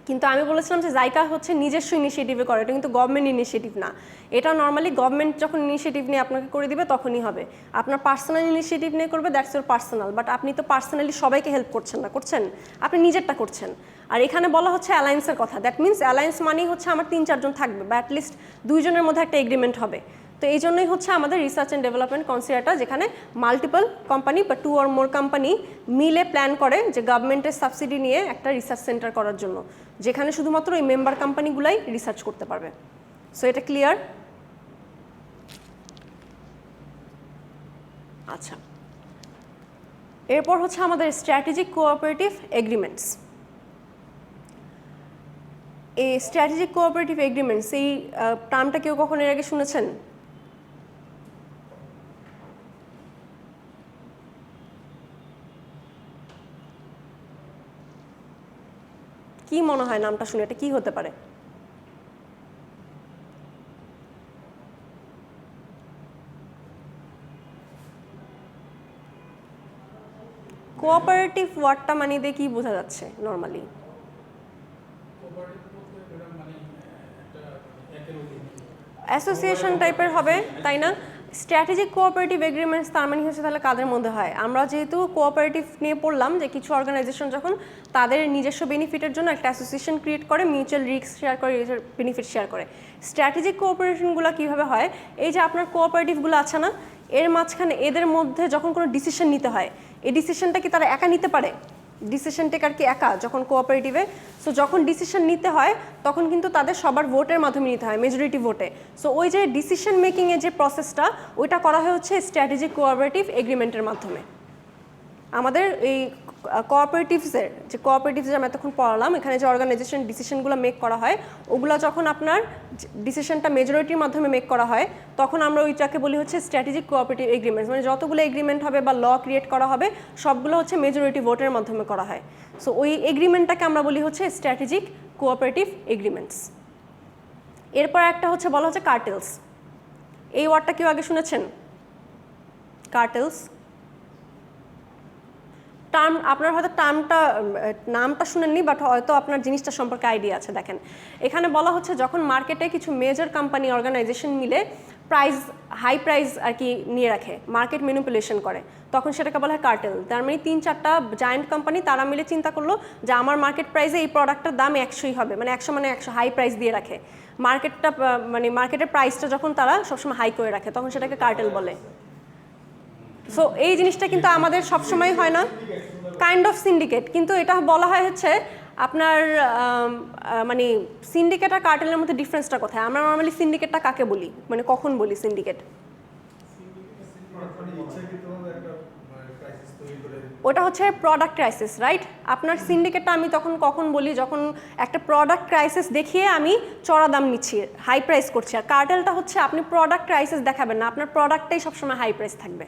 কিন্তু আমি বলেছিলাম যে জাইকা হচ্ছে নিজস্ব ইনিশিয়েটিভে করে, এটা কিন্তু গভর্নমেন্ট ইনিশিয়েটিভ না। এটা নর্মালি গভর্নমেন্ট যখন ইনিশিয়েটিভ নিয়ে আপনাকে করে দিবে তখনই হবে। আপনার পার্সোনাল ইনিশিয়েটিভ নিয়ে করবে, দ্যাটস ইউর পার্সোনাল, বাট আপনি তো পার্সোনালি সবাইকে হেল্প করছেন না, করছেন আপনি নিজেরটা করছেন। আর এখানে বলা হচ্ছে অ্যালায়েন্সের কথা, দ্যাট মিনস অ্যালায়েন্স মানেই হচ্ছে আমার 3-4 জন থাকবে, বা অ্যাটলিস্ট 2 জনের মধ্যে একটা এগ্রিমেন্ট হবে। তো এই জন্যই হচ্ছে আমাদের রিসার্চ অ্যান্ড ডেভেলপমেন্ট কনসিডারেটর, যেখানে মাল্টিপল কোম্পানি বা 2 or more কোম্পানি মিলে প্ল্যান করে যে গভর্নমেন্টের সাবসিডি নিয়ে একটা রিসার্চ সেন্টার করার জন্য, যেখানে শুধুমাত্র এই মেম্বার কোম্পানিগুলাই রিসার্চ করতে পারবে। সো এটা ক্লিয়ার? আচ্ছা, এরপর হচ্ছে আমাদের স্ট্র্যাটেজিক কোঅপারেটিভ এগ্রিমেন্টস। এই স্ট্র্যাটেজিক কোঅপারেটিভ এগ্রিমেন্টস, এই টার্মটা কেউ কখনো এর আগে শুনেছেন? কি মনে হয় নামটা শুনে এটা কি হতে পারে? কোঅপারেটিভ ওয়ার্ডটা মানে দিয়ে কি বোঝা যাচ্ছে নর্মালি? অ্যাসোসিয়েশন টাইপের হবে, তাই না? স্ট্র্যাটেজিক কোঅপারেটিভ এগ্রিমেন্টস তার মানে হচ্ছে তাহলে কাদের মধ্যে হয়? আমরা যেহেতু কোঅপারেটিভ নিয়ে পড়লাম যে কিছু অর্গানাইজেশন যখন তাদের নিজস্ব বেনিফিটের জন্য একটা অ্যাসোসিয়েশন ক্রিয়েট করে, মিউচুয়াল রিস্ক শেয়ার করে, বেনিফিট শেয়ার করে। স্ট্র্যাটেজিক কোঅপারেশনগুলো কীভাবে হয়? এই যে আপনার কোঅপারেটিভগুলো আছে না, এর মাঝখানে এদের মধ্যে যখন কোনো ডিসিশন নিতে হয়, এই ডিসিশনটা কি তারা একা নিতে পারে? ডিসিশন টেকার কি একা যখন কোঅপারেটিভে? সো যখন ডিসিশন নিতে হয় তখন কিন্তু তাদের সবার ভোটের মাধ্যমে নিতে হয়, মেজরিটি ভোটে। সো ওই যে ডিসিশন মেকিংয়ের যে প্রসেসটা, ওইটা করা হয় হচ্ছে স্ট্র্যাটেজিক কোঅপারেটিভ এগ্রিমেন্টের মাধ্যমে। আমাদের এই কোঅপারেটিভসের যে আমি এতক্ষণ পড়ালাম, এখানে যে অর্গানাইজেশন ডিসিশনগুলো মেক করা হয়, ওগুলো যখন আপনার ডিসিশনটা মেজরিটির মাধ্যমে মেক করা হয়, তখন আমরা ওইটাকে বলি হচ্ছে স্ট্র্যাটেজিক কোঅপারেটিভ এগ্রিমেন্টস। মানে যতগুলো এগ্রিমেন্ট হবে বা ল ক্রিয়েট করা হবে, সবগুলো হচ্ছে মেজরিটি ভোটের মাধ্যমে করা হয়। সো ওই এগ্রিমেন্টটাকে আমরা বলি হচ্ছে স্ট্র্যাটেজিক কোঅপারেটিভ এগ্রিমেন্টস। এরপর একটা হচ্ছে বলা হচ্ছে কার্টেলস। এই ওয়ার্ডটা কেউ আগে শুনেছেন? কার্টেলস টার্ম, আপনার হয়তো নামটা শুনেননি, বাট হয়তো আপনার জিনিসটা সম্পর্কে আইডিয়া আছে। দেখেন, এখানে বলা হচ্ছে যখন মার্কেটে কিছু মেজর কোম্পানি অর্গানাইজেশন মিলে হাই প্রাইস আর কি নিয়ে রাখে, মার্কেট ম্যানিপুলেশন করে, তখন সেটাকে বলা হয় কার্টেল। তার মানে 3-4টা জায়ান্ট কোম্পানি তারা মিলে চিন্তা করলো যে আমার মার্কেট প্রাইসে এই প্রোডাক্টটার দাম 100ই হবে, মানে 100 হাই প্রাইস দিয়ে রাখে। মার্কেটের প্রাইসটা যখন তারা সবসময় হাই করে রাখে, তখন সেটাকে কার্টেল বলে। সো এই জিনিসটা কিন্তু আমাদের সবসময় হয় না, কাইন্ড অফ সিন্ডিকেট। কিন্তু এটা বলা হয় হচ্ছে আপনার মানে সিন্ডিকেট আর কার্টেলের মধ্যে ডিফারেন্সটা কোথায়? আমরা নর্মালি সিন্ডিকেটটা কাকে বলি, মানে কখন বলি সিন্ডিকেট? ওটা হচ্ছে প্রোডাক্ট ক্রাইসিস, রাইট? আপনার সিন্ডিকেটটা আমি কখন বলি, যখন একটা প্রোডাক্ট ক্রাইসিস দেখিয়ে আমি চড়া দাম নিচ্ছি, হাই প্রাইস করছি। আর কার্টেলটা হচ্ছে আপনি প্রোডাক্ট ক্রাইসিস দেখাবেন না, আপনার প্রোডাক্টটাই সবসময় হাই প্রাইস থাকবে।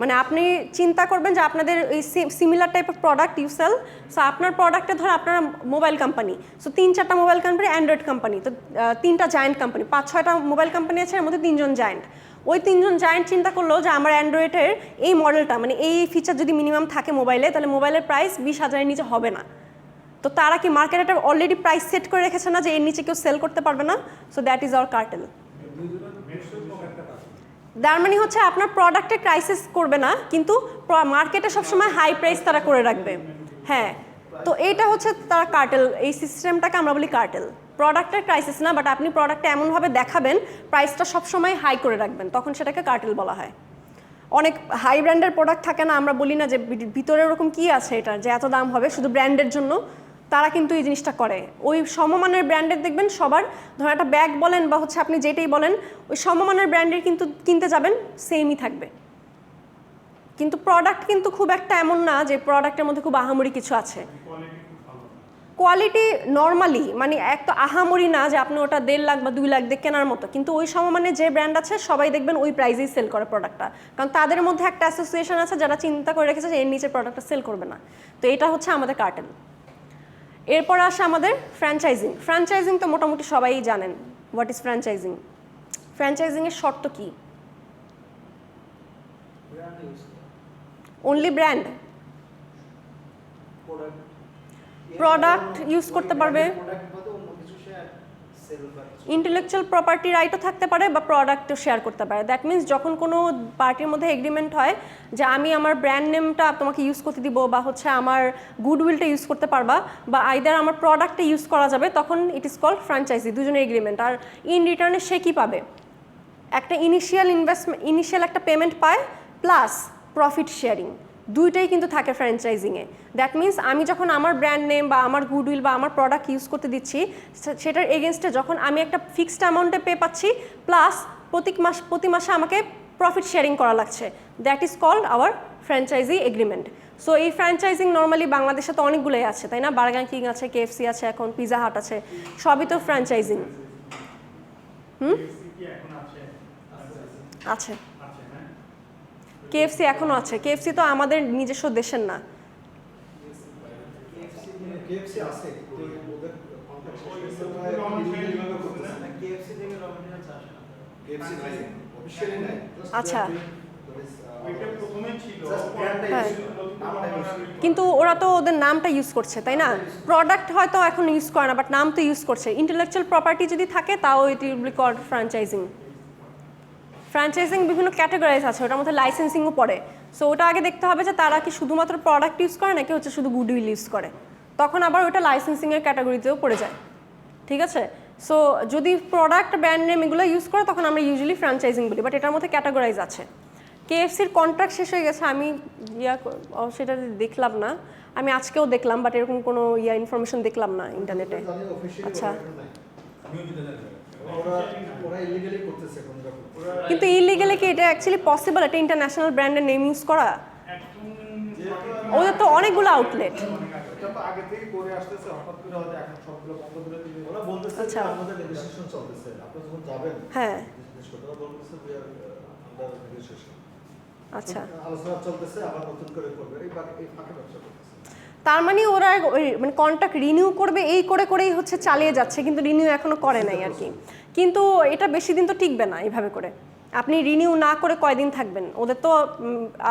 মানে আপনি চিন্তা করবেন যে আপনাদের এই সিমিলার টাইপের প্রোডাক্ট ইউ সেল। সো আপনার প্রোডাক্টে ধর আপনারা মোবাইল কোম্পানি, সো 3-4টা মোবাইল কোম্পানি, অ্যান্ড্রয়েড কোম্পানি, তো 3টা জায়ান্ট কোম্পানি, 5-6টা মোবাইল কোম্পানি আছে, এর মধ্যে 3জন জায়ান্ট। ওই 3জন জায়ান্ট চিন্তা করলো যে আমার অ্যান্ড্রয়েডের এই মডেলটা, মানে এই ফিচার যদি মিনিমাম থাকে মোবাইলে, তাহলে মোবাইলের প্রাইস 20,000-এর নিচে হবে না। তো তারা কি মার্কেটে একটা অলরেডি প্রাইস সেট করে রেখেছে না যে এর নিচে কেউ সেল করতে পারবে না? So that is our cartel. তার মানে হচ্ছে আপনার প্রোডাক্টে ক্রাইসিস করবে না, কিন্তু মার্কেটে সবসময় হাই প্রাইস তারা করে রাখবে। হ্যাঁ, তো এইটা হচ্ছে তারা কার্টেল, এই সিস্টেমটাকে আমরা বলি কার্টেল। প্রোডাক্টের ক্রাইসিস না, বাট আপনি প্রোডাক্টটা এমনভাবে দেখাবেন প্রাইসটা সবসময় হাই করে রাখবেন, তখন সেটাকে কার্টেল বলা হয়। অনেক হাই ব্র্যান্ডের প্রোডাক্ট থাকে না, আমরা বলি না যে ভিতরে ওরকম কী আছে এটা যে এত দাম হবে শুধু ব্র্যান্ডের জন্য, তারা কিন্তু এই জিনিসটা করে। ওই সমমানের ব্র্যান্ডের দেখবেন সবার, ধরুন একটা ব্যাগ বলেন বা হচ্ছে আপনি যেটাই বলেন, ওই সমমানের ব্র্যান্ডের কিন্তু কিনতে যাবেন সেমই থাকবে, কিন্তু প্রোডাক্ট কিন্তু খুব একটা এমন না যে প্রোডাক্টের মধ্যে খুব আহামরি কিছু আছে। কোয়ালিটি নর্মালি, মানে এক তো আহামরি না যে আপনি ওটা 1.5 লাখ বা 2 লাখ দিয়ে কেনার মতো, কিন্তু ওই সমমানের যে ব্র্যান্ড আছে সবাই দেখবেন ওই প্রাইসেই সেল করে প্রোডাক্টটা, কারণ তাদের মধ্যে একটা অ্যাসোসিয়েশন আছে যারা চিন্তা করে রেখেছে যে এর নিচে প্রোডাক্টটা সেল করবে না। তো এটা হচ্ছে আমাদের কার্টেল। এরপর আসে আমাদের ফ্র্যাঞ্চাইজিং। ফ্র্যাঞ্চাইজিং তো মোটামুটি সবাই জানেন। What is ফ্র্যাঞ্চাইজিং? ফ্র্যাঞ্চাইজিংয়ের শর্ত কি? অনলি ব্র্যান্ড, প্রোডাক্ট ইউজ করতে পারবে, ইন্টেলেকচুয়াল প্রপার্টি রাইটও থাকতে পারে বা প্রোডাক্টও শেয়ার করতে পারে। দ্যাট মিনস যখন কোনো পার্টির মধ্যে এগ্রিমেন্ট হয় যে আমি আমার ব্র্যান্ড নেমটা তোমাকে ইউজ করতে দিব, বা হচ্ছে আমার গুডউইলটা ইউজ করতে পারবা, বা আইদার আমার প্রোডাক্টটা ইউজ করা যাবে, তখন ইট ইজ কল্ড ফ্র্যাঞ্চাইজি, দুজনের এগ্রিমেন্ট। আর ইন রিটার্নে সে কী পাবে? একটা ইনিশিয়াল একটা পেমেন্ট পায়, প্লাস প্রফিট শেয়ারিং, দুইটাই কিন্তু থাকে ফ্র্যাঞ্চাইজিংয়ে। দ্যাট মিনস আমি যখন আমার ব্র্যান্ড নেম বা আমার গুডউইল বা আমার প্রোডাক্ট ইউজ করতে দিচ্ছি, সেটার এগেনস্টে যখন আমি একটা ফিক্সড অ্যামাউন্টে পে পাচ্ছি, প্লাস প্রতি মাসে আমাকে প্রফিট শেয়ারিং করা লাগছে, that is called our franchise agreement. So এই ফ্র্যাঞ্চাইজিং নর্মালি বাংলাদেশে তো অনেকগুলোই আছে, তাই না? বার্গার কিং আছে, KFC আছে, এখন পিজা হাট আছে, সবই তো ফ্র্যাঞ্চাইজিং। আছে, KFC এখনো আছে। KFC তো আমাদের নিজস্ব দেশের না। আচ্ছা, হ্যাঁ কিন্তু ওরা তো ওদের নামটা ইউজ করছে তাই না, প্রোডাক্ট হয়তো এখন ইউজ করে না বাট নাম তো ইউজ করছে। ইন্টেলেকচুয়াল প্রপার্টি যদি থাকে তাও ইট উইল বি কল্ড ফ্র্যাঞ্চাইজিং। ফ্র্যাঞ্চাইজিং বিভিন্ন ক্যাটাগরাইজ আছে, ওটার মধ্যে লাইসেন্সিংও পড়ে। সো ওটা আগে দেখতে হবে যে তারা কি শুধুমাত্র প্রোডাক্ট ইউজ করে নাকি হচ্ছে শুধু গুডউইল ইউজ করে, তখন আবার ওটা লাইসেন্সিংয়ের ক্যাটাগরিতেও পড়ে যায়। ঠিক আছে, সো যদি প্রোডাক্ট ব্র্যান্ড নেম এগুলো ইউজ করে তখন আমরা ইউজুয়ালি ফ্র্যাঞ্চাইজিং বলি, বাট এটার মধ্যে ক্যাটাগরাইজ আছে। কেএফসির কন্ট্রাক্ট শেষ হয়ে গেছে, আমি সেটা দেখলাম না, আমি আজকেও দেখলাম বাট এরকম কোনো ইনফরমেশন দেখলাম না ইন্টারনেটে। আচ্ছা কিন্তু ইলিগালি কি এটা অ্যাকচুয়ালি পসিবল, এটা ইন্টারন্যাশনাল ব্র্যান্ডের নেম ইউজ করা? ওদের তো অনেকগুলো আউটলেট। আগে থেকে করে আসতেছে, হঠাৎ করে হয়তো এখন সবগুলো বন্ধ করে দিলে ওরা বলতেছে যে আমাদের নেগোসিয়েশন চলতেছে, আপনারা যখন যাবেন হ্যাঁ ওরা বলতেছে যে আমরা নেগোসিয়েশন আচ্ছা আলোচনা চলতেছে, আবার নতুন করে করবে, এই ফাঁকে ব্যবসা করতেছে। তার মানে ওরা মানে কন্ট্রাক্ট রিনিউ করবে এই করেই হচ্ছে চালিয়ে যাচ্ছে, কিন্তু রিনিউ এখনো করে নাই আর কি। কিন্তু এটা বেশি দিন তো টিকবে না এইভাবে করে, আপনি রিনিউ না করে কয়দিন থাকবেন? ওদের তো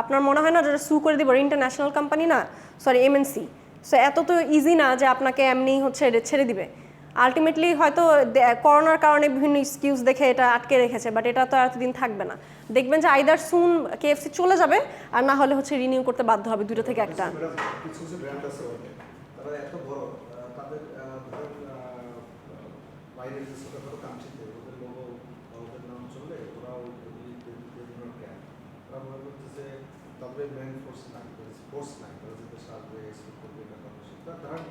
আপনার মনে হয় না যে সু করে দিব, ইন্টারন্যাশনাল কোম্পানি না, সরি এমএনসি, সো এত তো ইজি না যে আপনাকে এমনি হচ্ছে ছেড়ে দিবে। আলটিমেটলি হয়তো করোনার কারণে বিভিন্ন এক্সকিউজ দেখে এটা আটকে রেখেছে, বাট এটা তো এতদিন থাকবে না। দেখবেন যে আইদার সুন কেএফসি চলে যাবে আর না হলে হচ্ছে রিনিউ করতে বাধ্য হবে, দুটো থেকে একটা। কিছু কিছু ব্র্যান্ড আছে তারা এত বড়, তাদের ধরেন বাইরে যে ছোটখাটো কান্ট্রিতে ওদের লোগো ওদের নাম চললে ওরাও ওরা মনে করছে যে তাদের মেন ফোর্স নাই, তারা যেতে সার্ভে এক্সপোর্ট করবে, এটা ধরেন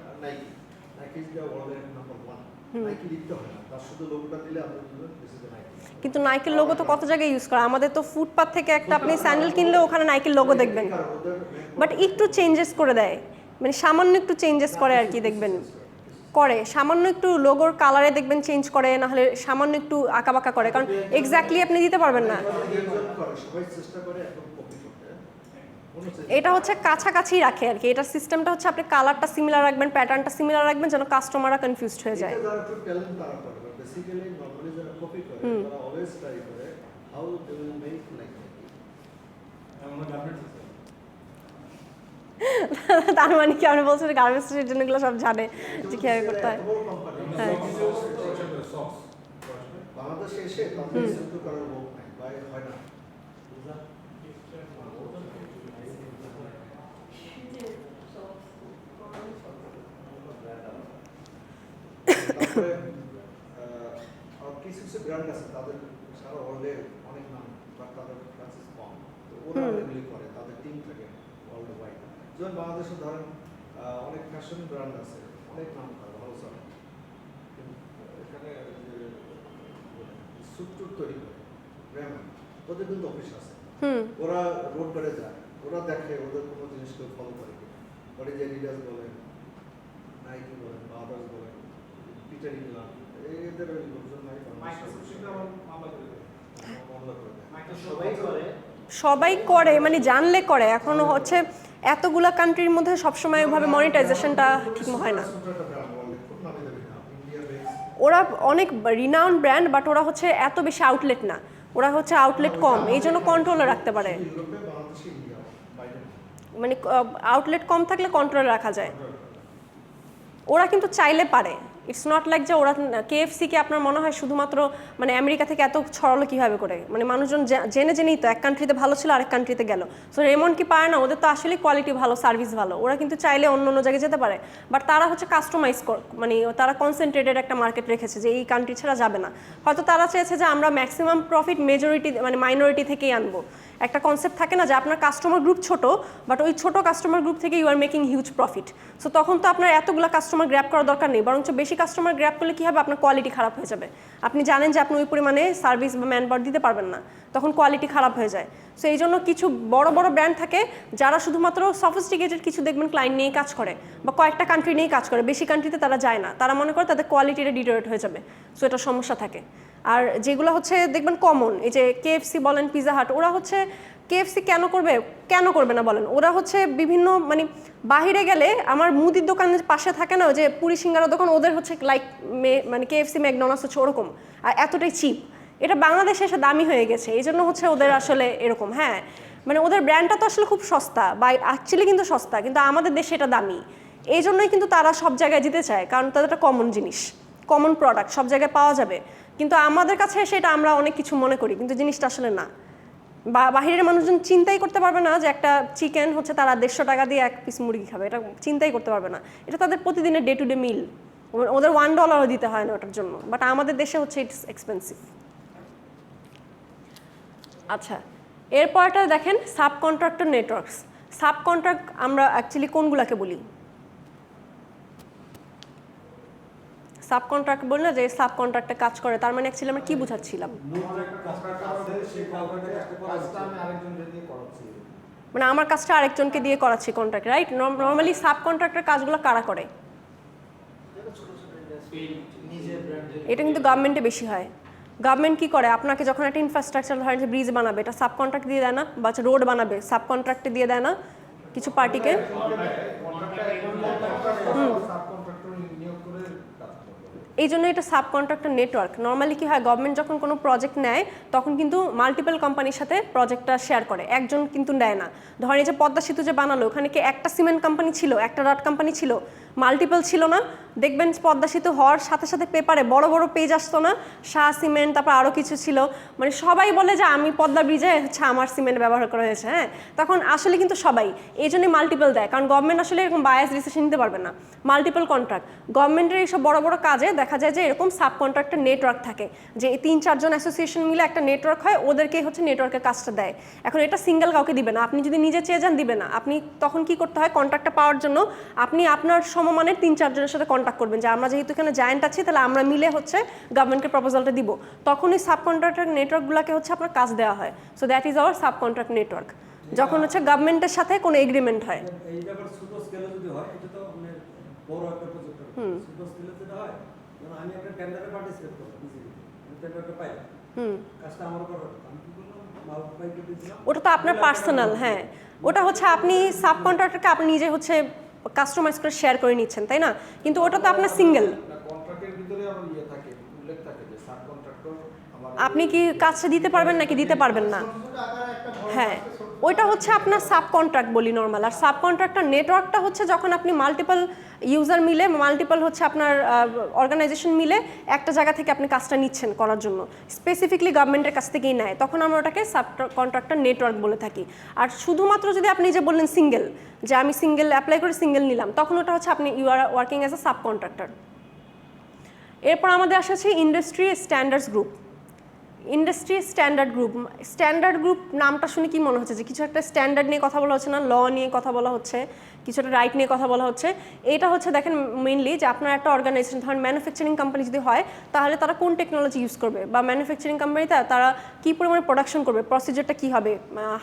নাইকি ইজ দ্য ওয়ার্ল্ডের নাম্বার 1, নাইকি লিখতে হয় না, তার শুধু লোগোটা দিলে আপনি বুঝবেন দিস ইজ নাইকি। কিন্তু নাইকের লোগো তো কত জায়গায় ইউজ করা, আমাদের তো ফুটপাথ থেকে একটা আপনি স্যান্ডেল কিনলে ওখানে নাইকের লোগো দেখবেন, বাট একটু চেঞ্জেস করে দেয়, মানে সামান্য একটু চেঞ্জেস করে আর কি, দেখবেন করে সামান্য একটু লোগোর কালারে দেখবেন চেঞ্জ করে, না হলে সামান্য একটু আঁকাবাঁকা করে, কারণ এক্স্যাক্টলি আপনি দিতে পারবেন না। এটা হচ্ছে কাছাকাছি রাখে আর কি, এটার সিস্টেমটা হচ্ছে আপনি কালারটা সিমিলার রাখবেন, প্যাটার্নটা সিমিলার রাখবেন যেন কাস্টমাররা কনফিউজড হয়ে যায়। তার মানে কি আপনি বলছেন গার্মেন্টসের জন্য এগুলো সব জানে যে কিভাবে করতে হয়? হ্যাঁ বাংলাদেশে এসে তাদের সেন্টু করার লোক নাই বা হয় না। তারপরে কিছু কিছু ব্র্যান্ড আছে তাদের সারা ওয়ার্ল্ডে অনেক নাম, বাট তাদের কাছে কম, তো ওরা এগুলি করে, তাদের টিম থাকে ওয়ার্ল্ড ওয়াইড। যেমন বাংলাদেশে ধরেন অনেক ফ্যাশন ব্র্যান্ড আছে, অনেক নাম করে, ভালো চলে, এখানে স্যুট তৈরি করে ব্র্যান্ড, ওদের কিন্তু অফিস আছে, ওরা রোড করে যায়, ওরা দেখে ওদের কোনো জিনিস কেউ ফলো করে কিনা, ওরা যে রিডার্স বলেন, নাইকি বলেন, বা আদার্স বলেন, পিটার ইংল্যান্ড, এদের ওই লোকজন নাই, সবাই করে, মানে জানলে করে। এখন হচ্ছে এতগুলা কান্ট্রির মধ্যে সবসময় ওইভাবে মনিটাইজেশনটা ঠিক হয় না। ওরা অনেক রিনাউন্ড ব্র্যান্ড, বাট ওরা হচ্ছে এত বেশি আউটলেট না, ওরা হচ্ছে আউটলেট কম, এই জন্য কন্ট্রোলে রাখতে পারে, মানে আউটলেট কম থাকলে কন্ট্রোলে রাখা যায়। ওরা কিন্তু চাইলে পারে, ইটস নট লাইক যে ওরা, কেএফসিকে আপনার মনে হয় শুধুমাত্র মানে আমেরিকা থেকে এত ছড়ালো কীভাবে করে, মানে মানুষজন জেনেই তো এক কান্ট্রিতে ভালো ছিল আরেক কান্ট্রিতে গেল, সো এমন কি পারে না, ওদের তো আসলে কোয়ালিটি ভালো, সার্ভিস ভালো, ওরা কিন্তু চাইলে অন্য অন্য জায়গায় যেতে পারে, বাট তারা হচ্ছে কাস্টমাইজ মানে তারা কনসেন্ট্রেটেড একটা মার্কেট রেখেছে যে এই কান্ট্রি ছাড়া যাবে না। হয়তো তারা চেয়েছে যে আমরা ম্যাক্সিমাম প্রফিট মেজরিটি মানে মাইনরিটি থেকেই আনবো, একটা কনসেপ্ট থাকে না যে আপনার কাস্টমার গ্রুপ ছোট, বাট ওই ছোট কাস্টমার গ্রুপ থেকে you are making huge profit, so তখন তো আপনার এতগুলো কাস্টমার গ্র্যাব করার দরকার নেই, বরঞ্চ বেশি কাস্টমার গ্র্যাব করলে কী হবে, আপনার কোয়ালিটি খারাপ হয়ে যাবে, আপনি জানেন যে আপনি ওই পরিমাণে সার্ভিস বা ম্যান পাওয়ার দিতে পারবেন না, তখন কোয়ালিটি খারাপ হয়ে যায়। সো এই জন্য কিছু বড় বড় ব্র্যান্ড থাকে যারা শুধুমাত্র সফিস্টিকেটেড কিছু দেখবেন ক্লায়েন্ট নিয়েই কাজ করে বা কয়েকটা কান্ট্রি নিয়েই কাজ করে, বেশি কান্ট্রিতে তারা যায় না, তারা মনে করে তাদের কোয়ালিটিটা ডিটোরেট হয়ে যাবে, সো এটা সমস্যা থাকে। আর যেগুলো হচ্ছে দেখবেন কমন, এই যে কেএফসি বলেন, পিজা হাট, ওরা হচ্ছে কেএফসি কেন করবে না বলেন, ওরা হচ্ছে বিভিন্ন মানে বাহিরে গেলে আমার মুদির দোকানের পাশে থাকে না যে পুরি সিঙ্গারা দোকান, ওদের হচ্ছে লাইক মানে কেএফসি ম্যাকডোনাল্ডস হচ্ছে ওরকম, আর এতটাই চিপ, এটা বাংলাদেশে এসে দামি হয়ে গেছে, এই জন্য হচ্ছে ওদের আসলে এরকম। হ্যাঁ, মানে ওদের ব্র্যান্ডটা তো আসলে খুব সস্তা বা অ্যাকচুয়ালি কিন্তু সস্তা, কিন্তু আমাদের দেশে এটা দামি। এই জন্যই কিন্তু তারা সব জায়গায় যেতে চায়, কারণ তাদের একটা কমন জিনিস, কমন প্রোডাক্ট সব জায়গায় পাওয়া যাবে। কিন্তু আমাদের কাছে সেটা আমরা অনেক কিছু মনে করি, কিন্তু জিনিসটা আসলে না। বা বাহিরের মানুষজন চিন্তাই করতে পারবে না যে একটা চিকেন হচ্ছে তারা 150 টাকা দিয়ে এক পিস মুরগি খাবে, এটা চিন্তাই করতে পারবে না। এটা তাদের প্রতিদিনের ডে টু ডে মিল, ওদের $1 দিতে হয় না ওটার জন্য, বাট আমাদের দেশে হচ্ছে ইটস এক্সপেন্সিভ। আচ্ছা, এরপরটা দেখেন sub contractor networks. Sub contract আমরা অ্যাকচুয়ালি কোনগুলাকে বলি? সাব কন্ট্রাক্ট বলি না যে সাব কন্ট্রাক্টে কাজ করে, তার মানে অ্যাকচুয়ালি আমরা কি বুঝাচ্ছিলাম? মানে আমার কাজটা আরেকজনকে দিয়ে করাচ্ছি contract, right? Normally sub contractor কাজগুলো কারা করে? এটা কিন্তু গভর্নমেন্টে বেশি হয়। গভর্নমেন্ট কি করে, আপনাকে যখন একটা ইনফ্রাস্ট্রাকচার ধরেন যে ব্রিজ বানাবে, এটা সাব কন্ট্রাক্ট দিয়ে দেয় না? বা রোড বানাবে, সাব কন্ট্রাক্টে দিয়ে দেয় না কিছু পার্টিকে? এই জন্য এটা সাব কন্ট্রাক্টর নেটওয়ার্ক। নর্মালি কি হয়, গভর্নমেন্ট যখন কোনো প্রজেক্ট নেয় তখন কিন্তু মাল্টিপল কোম্পানির সাথে প্রজেক্টটা শেয়ার করে, একজন কিন্তু নেয় না। ধরেন এই যে পদ্মা সেতু যে বানালো, ওখানে কি একটা সিমেন্ট কোম্পানি ছিল, একটা রড কোম্পানি ছিল? মাল্টিপল ছিল না? দেখবেন পদ্মা সেতু হওয়ার সাথে সাথে পেপারে বড় বড় পেজ আসতো না, শাহ সিমেন্ট, তারপর আরও কিছু ছিল, মানে সবাই বলে যে আমি পদ্মা ব্রিজে হচ্ছে আমার সিমেন্ট ব্যবহার করা হয়েছে। হ্যাঁ, তখন আসলে কিন্তু সবাই এই জন্যই মাল্টিপল দেয়, কারণ গভর্নমেন্ট আসলে এরকম বায়াস ডিসিশন নিতে পারবে না। মাল্টিপল কন্ট্রাক্ট গভর্নমেন্টের এইসব বড় বড় কাজে দেখা যায় যে এরকম সাব কন্ট্রাক্টর নেটওয়ার্ক থাকে, যে 3-4 জন অ্যাসোসিয়েশন মিলে একটা নেটওয়ার্ক হয়, ওদেরকেই হচ্ছে নেটওয়ার্কের কাজটা দেয়। এখন এটা সিঙ্গেল কাউকে দিবে না, আপনি যদি নিজে চেয়ে যান দিবে না। আপনি তখন কি করতে হয়, কন্ট্রাক্টটা পাওয়ার জন্য আপনি আপনার সমমানের 3-4 জনের সাথে কন্ট্যাক্ট করবেন যে আমরা যেহেতু এখানে জায়েন্ট আছি, তাহলে আমরা মিলে হচ্ছে গভর্নমেন্টকে প্রপোজালটা দিব। তখনই সাব কন্ট্রাক্টর নেটওয়ার্কগুলোকে হচ্ছে আপনার কাজ দেওয়া হয়। So that is our sub contract network, যখন হচ্ছে গভর্নমেন্টের সাথে কোনো এগ্রিমেন্ট হয়। এই ব্যাপার ছোট স্কেলে যদি হয়, এটা তো মানে বড় একটা প্রজেক্ট হবে। ছোট স্কেলে যেটা হয়, যেমন আমি একটা টেন্ডারে পার্টিসিপেট করলাম, আমি টেন্ডারটা পাই, কাজটা আমার করা, আমি কি করলাম, মাল পাইকে দিলাম, ওটা তো আপনার পার্সোনাল। হ্যাঁ, ওটা হচ্ছে আপনি সাব কন্ট্রাক্টরকে আপনি নিজে হচ্ছে কাস্টমাইজ করে শেয়ার করে নিচ্ছেন, তাই না? কিন্তু ওটা তো আপনার সিঙ্গেল। কন্ট্রাক্টের ভিতরে আমার ইয়ে থাকে, উল্লেখ থাকে যে সাব কন্ট্রাক্টর আপনি কি কাজটা দিতে পারবেন নাকি দিতে পারবেন না। হ্যাঁ, ওইটা হচ্ছে আপনার সাব কন্ট্রাক্ট বলি নর্মাল। আর সাব কন্ট্রাক্টর নেটওয়ার্কটা হচ্ছে যখন আপনি মাল্টিপল ইউজার মিলে, মাল্টিপল হচ্ছে আপনার অর্গানাইজেশন মিলে একটা জায়গা থেকে আপনি কাজটা নিচ্ছেন করার জন্য, স্পেসিফিকলি গভর্নমেন্টের কাছ থেকেই নেয়, তখন আমরা ওটাকে সাব কন্ট্রাক্টর নেটওয়ার্ক বলে থাকি। আর শুধুমাত্র যদি আপনি যে বললেন সিঙ্গেল, যে আমি সিঙ্গেল অ্যাপ্লাই করে সিঙ্গেল নিলাম, তখন ওটা হচ্ছে আপনি you are working as a subcontractor. এরপর আমাদের আসা হচ্ছে industry standards group. Industry standard group নামটা শুনে কি মনে হচ্ছে যে কিছু একটা স্ট্যান্ডার্ড নিয়ে কথা বলা হচ্ছে না, ল নিয়ে কথা বলা হচ্ছে, কিছু একটা রাইট নিয়ে কথা বলা হচ্ছে। এটা হচ্ছে দেখেন মেইনলি যে আপনার একটা অর্গানাইজেশন, ধরেন ম্যানুফ্যাকচারিং কোম্পানি যদি হয়, তাহলে তারা কোন টেকনোলজি ইউজ করবে, বা ম্যানুফ্যাকচারিং কোম্পানিতে তারা কী পরিমাণে প্রোডাকশন করবে, প্রসিজারটা কী হবে,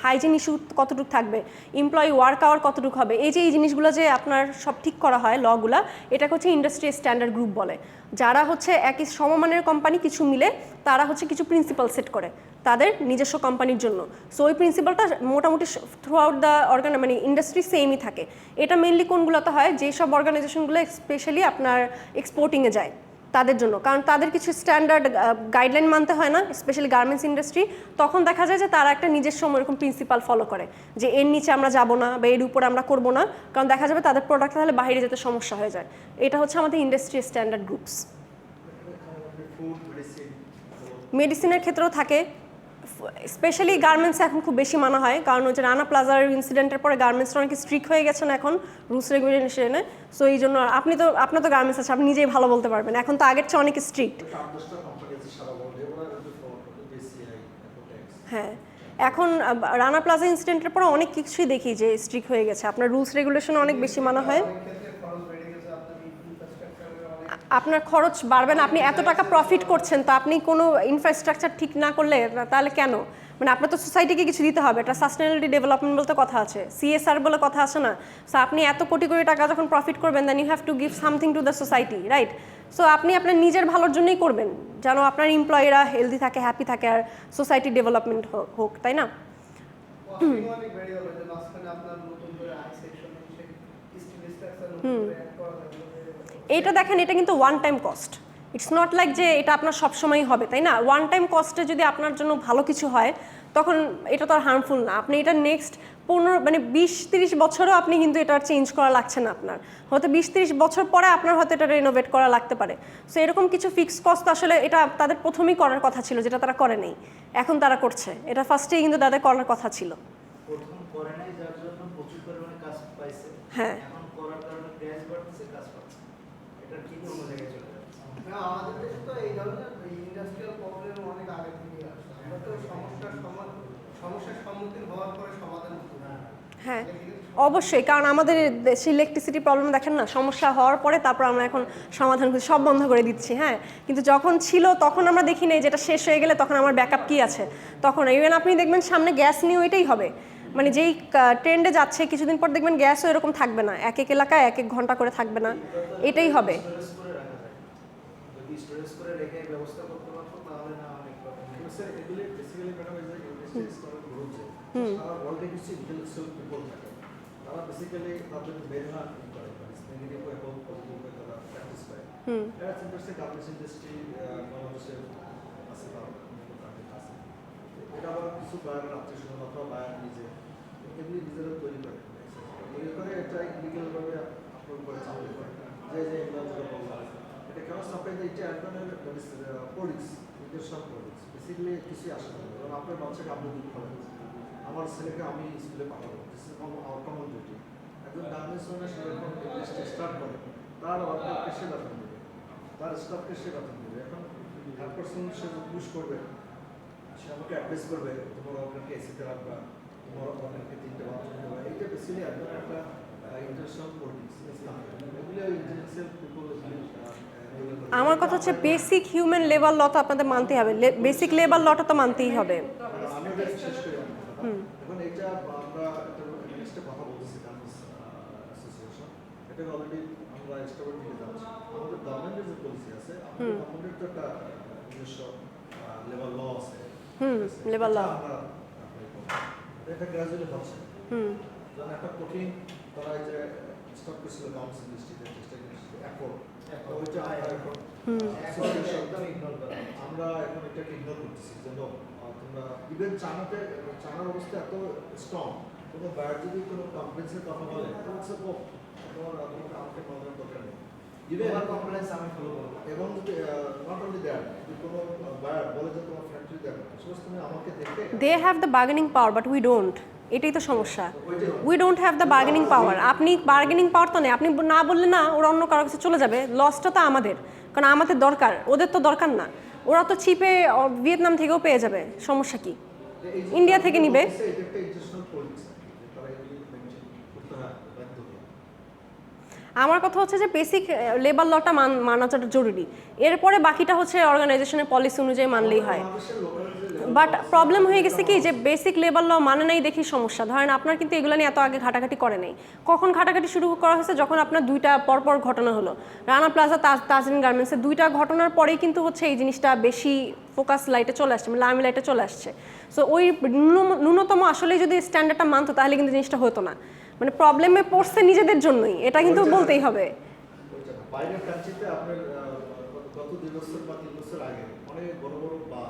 হাইজিন ইস্যু কতটুকু থাকবে, এমপ্লয়ি ওয়ার্ক আওয়ার কতটুকু হবে, এই যে এই জিনিসগুলো যে আপনার সব ঠিক করা হয় লগুলা, এটাকে হচ্ছে ইন্ডাস্ট্রি স্ট্যান্ডার্ড গ্রুপ বলে। যারা হচ্ছে একই সমমানের কোম্পানি কিছু মিলে তারা হচ্ছে কিছু প্রিন্সিপাল সেট করে তাদের নিজস্ব কোম্পানির জন্য। সো ওই প্রিন্সিপালটা মোটামুটি থ্রু আউট দ্য মানে ইন্ডাস্ট্রি সেমই থাকে। এটা মেনলি কোনগুলোতে হয়, যেসব অর্গানাইজেশনগুলো স্পেশালি আপনার এক্সপোর্টিংয়ে যায় তাদের জন্য, কারণ তাদের কিছু স্ট্যান্ডার্ড গাইডলাইন মানতে হয় না, স্পেশালি গার্মেন্টস ইন্ডাস্ট্রি। তখন দেখা যায় যে তারা একটা নিজস্ব এরকম প্রিন্সিপাল ফলো করে যে এর নিচে আমরা যাব না বা এর উপরে আমরা করবো না, কারণ দেখা যাবে তাদের প্রোডাক্ট তাহলে বাইরে যেতে সমস্যা হয়ে যায়। এটা হচ্ছে আমাদের ইন্ডাস্ট্রি স্ট্যান্ডার্ড গ্রুপস। মেডিসিনের ক্ষেত্রেও থাকে, স্পেশালি গার্মেন্টস এখন খুব বেশি মানা হয়, কারণ হচ্ছে রানা প্লাজার ইনসিডেন্টের পরে গার্মেন্টসটা অনেক স্ট্রিক্ট হয়ে গেছে না এখন রুলস রেগুলেশনে। সো এই জন্য আপনার তো গার্মেন্টস আছে, আপনি নিজেই ভালো বলতে পারবেন, এখন তো আগের চেয়ে অনেক স্ট্রিক্ট। হ্যাঁ, এখন রানা প্লাজা ইনসিডেন্টের পরে অনেক কিছুই দেখি যে স্ট্রিক্ট হয়ে গেছে, আপনার রুলস রেগুলেশন অনেক বেশি মানা হয়। আপনার খরচ বাড়বে না, আপনি এত টাকা প্রফিট করছেন, তো আপনি কোনো ইনফ্রাস্ট্রাকচার ঠিক না করলে তাহলে কেন, মানে আপনার তো সোসাইটিকে কিছু দিতে হবে, এটা সাস্টেনেবিলিটি ডেভেলপমেন্ট বলতে কথা আছে, সিএসআর বলে কথা আছে না। সো আপনি এত কোটি কোটি টাকা যখন প্রফিট করবেন, then you have to give something to the society, right? So আপনি আপনার নিজের ভালোর জন্যই করবেন, যেন আপনার এমপ্লয়িরা হেলদি থাকে, হ্যাপি থাকে, আর সোসাইটি ডেভেলপমেন্ট হোক, তাই না? এইটা দেখেন, এটা কিন্তু one time cost, it's not like যে এটা আপনার সবসময়ই হবে, তাই না? ওয়ান টাইম কস্টে যদি আপনার জন্য ভালো কিছু হয়, তখন এটা তো আর হার্মফুল না। আপনি এটা নেক্সট 20-30 বছরও আপনি কিন্তু এটা চেঞ্জ করা লাগছে না আপনার, হয়তো 20-30 বছর পরে আপনার হয়তো এটা রেনোভেট করা লাগতে পারে। সো এরকম কিছু ফিক্সড কস্ট আসলে এটা তাদের প্রথমেই করার কথা ছিল, যেটা তারা করে নেই, এখন তারা করছে। এটা ফার্স্টেই কিন্তু তাদের করার কথা ছিল। প্রথম করে নাই যার জন্য প্রচুর পরিমাণে কাজ পাইছে, হ্যাঁ এখন করার কারণে ক্র্যাশ বাড়তেছে, কাজ পাচ্ছে, এটা কি কোনো জায়গায় চলে যাচ্ছে। হ্যাঁ, আমাদের দেশে তো এই ধরনের ইন্ডাস্ট্রিয়াল প্রবলেম অনেক আগে থেকে আসছে। আমরা তো সমস্যার সম্মুখীন হওয়ার পরে সমাধান করতে পারি। হ্যাঁ অবশ্যই, কারণ আমাদের দেশে ইলেকট্রিসিটি প্রবলেম দেখেন না, সমস্যা হওয়ার পরে তারপর আমরা এখন সমাধান করছি, সব বন্ধ করে দিচ্ছি। হ্যাঁ, কিন্তু যখন ছিল তখন আমরা দেখি নাই যেটা শেষ হয়ে গেলে তখন আমার ব্যাকআপ কি আছে। তখন ইভেন আপনি দেখবেন সামনে গ্যাস নিয়েও এটাই হবে, মানে যেই ট্রেন্ডে যাচ্ছে কিছুদিন পর দেখবেন গ্যাসও এরকম থাকবে না, এক এক এলাকায় এক এক ঘন্টা করে থাকবে না, এটাই হবে। স্টোরেজ করে রাখা যায়, যদি স্টোরেজ করে রেখে ব্যবস্থা করতে পারতো তাহলে না অনেক স্যার এগুলি বেসিক্যালি ম্যাডাম এই যে ইন্ডাস্ট্রি স্টার্ট হচ্ছে সারা ওয়ার্ল্ডে কিছু ইন্টেলেকচুয়াল পিপল থাকে, তারা বেসিক্যালি তাদের মেধা করে, নেগেটিভ ওয়ে হোক পজিটিভ ওয়ে তারা প্র্যাকটিস করে। এটা ইন্ডাস্ট্রি গার্মেন্টস ইন্ডাস্ট্রি বাংলাদেশে আছে, তারা আছে। এটা আবার কিছু বায়ার আত্মীয় অথবা বায়ার নিজে এগুলি নিজেরা তৈরি করে এটা ইলিগালভাবে আপলোড করে চাকরি করে, যে এগুলো বললাম এটা কেন সাপ্লাই দেয়, এটা এক ধরনের পলিটিক্স, নিজস্ব পলিটিক্স, বেসিক্যালি কিছুই আসে না। কারণ আপনার বাচ্চাকে আপনি দুঃখ করেন, আমার ছেলেকে আমি স্কুলে পাঠাবো, this is our common duty. একজন গার্মেন্টস ওনার সেরকম স্টার্ট করে, তার ওয়ার্কারকে সে বেতন দেবে, তার স্টাফকে সে বেতন দেবে। এখন এক পার্সন সে পুশ করবে, সে আমাকে অ্যাডভাইস করবে তোমার ওয়ার্কারকে এসিতে রাখবা, তোমার ওয়ার্কারকে 3টে বাথরুম দেবা। এইটা বেসিক্যালি একদম একটা ইন্টারন্যাশনাল পলিটিক্স। এগুলো ইন্টারন্যাশনাল পিপল। আমার কথা হচ্ছে বেসিক হিউম্যান লেবার ল তো আপনাদের মানতেই হবে, বেসিক লেবার লটা তো মানতেই হবে। এখন এটা আমরা একটা কথা বলতেছি গার্মেন্টস অ্যাসোসিয়েশন, এটা অলরেডি আমরা এস্টাবলিশ নিয়ে যাচ্ছি। আমাদের গভর্নমেন্টের যে পলিসি আছে, আমাদের গভর্নমেন্টের তো একটা নিজস্ব লেবার ল আছে, লেবার ল এটা গ্রাজুয়ালি হচ্ছে। যেমন একটা কঠিন তারা এই যে স্টপ করেছিল গার্মেন্টস ইন্ডাস্ট্রিতে, টেক্সটাইল ইন্ডাস্ট্রিতে এখন ওইটা আমরা এখন এটাকে ইগনোর করতেছি। যেন তোমরা ইভেন চানার অবস্থা এত স্ট্রং, কোনো বায়ার যদি কোনো কমপ্লেন্সের কথা বলে তোমার আমাকে প্রবলেম দরকার নেই, ইভেন কমপ্লেন্স আমি ফলো করবো। এবং নট অনলি দ্যাট, যদি কোনো বায়ার বলে যে তোমার ফ্যাক্টরি দেখো, সাপোজ তুমি আমাকে দেখে they have the bargaining power but we don't, এটাই তো সমস্যা। We don't have the bargaining power. আপনি বার্গেনিং পাওয়ার তো নেই, আপনি না বললে না ওরা অন্য কারো কাছে চলে যাবে, লসটা তো আমাদের, কারণ আমাদের দরকার, ওদের তো দরকার না। ওরা তো চিপে ভিয়েতনাম থেকেও পেয়ে যাবে, সমস্যা কি, ইন্ডিয়া থেকে নিবে। এটা একটা ইন্টারন্যাশনাল পলিটিক্স, তারা এগুলি মেনটেন করতে হয় বাধ্য হয়। আমার কথা হচ্ছে যে বেসিক লেবার লটা মানাটা জরুরি, এরপরে বাকিটা হচ্ছে অর্গানাইজেশনের পলিসি অনুযায়ী মানলেই হয়। বাট প্রবলেম হয়ে গেছে কি যে বেসিক লেবার ল মানে নাই দেখি সমস্যা। ধরেন আপনার কিন্তু এগুলো নিয়ে এত আগে ঘাটাঘাটি করে নাই, কখন ঘাটাঘাটি শুরু করা হয়েছে যখন আপনার 2টা পরপর ঘটনা হলো, রানা প্লাজা তাজিন গার্মেন্টসের 2টা ঘটনার পরেই কিন্তু হচ্ছে এই জিনিসটা বেশি ফোকাস লাইটে চলে আসছে, মানে লাইম লাইটে চলে আসছে। সো ওই ন্যূনতম আসলে যদি স্ট্যান্ডার্ডটা মানতো তাহলে কিন্তু জিনিসটা হতো না, মানে প্রবলেমে পড়ছে নিজেদের জন্যই, এটা কিন্তু বলতেই হবে। বাইরের কান্ট্রিতে আপনার গত 2 বছর বা 3 বছর আগে অনেক বড় বড় বা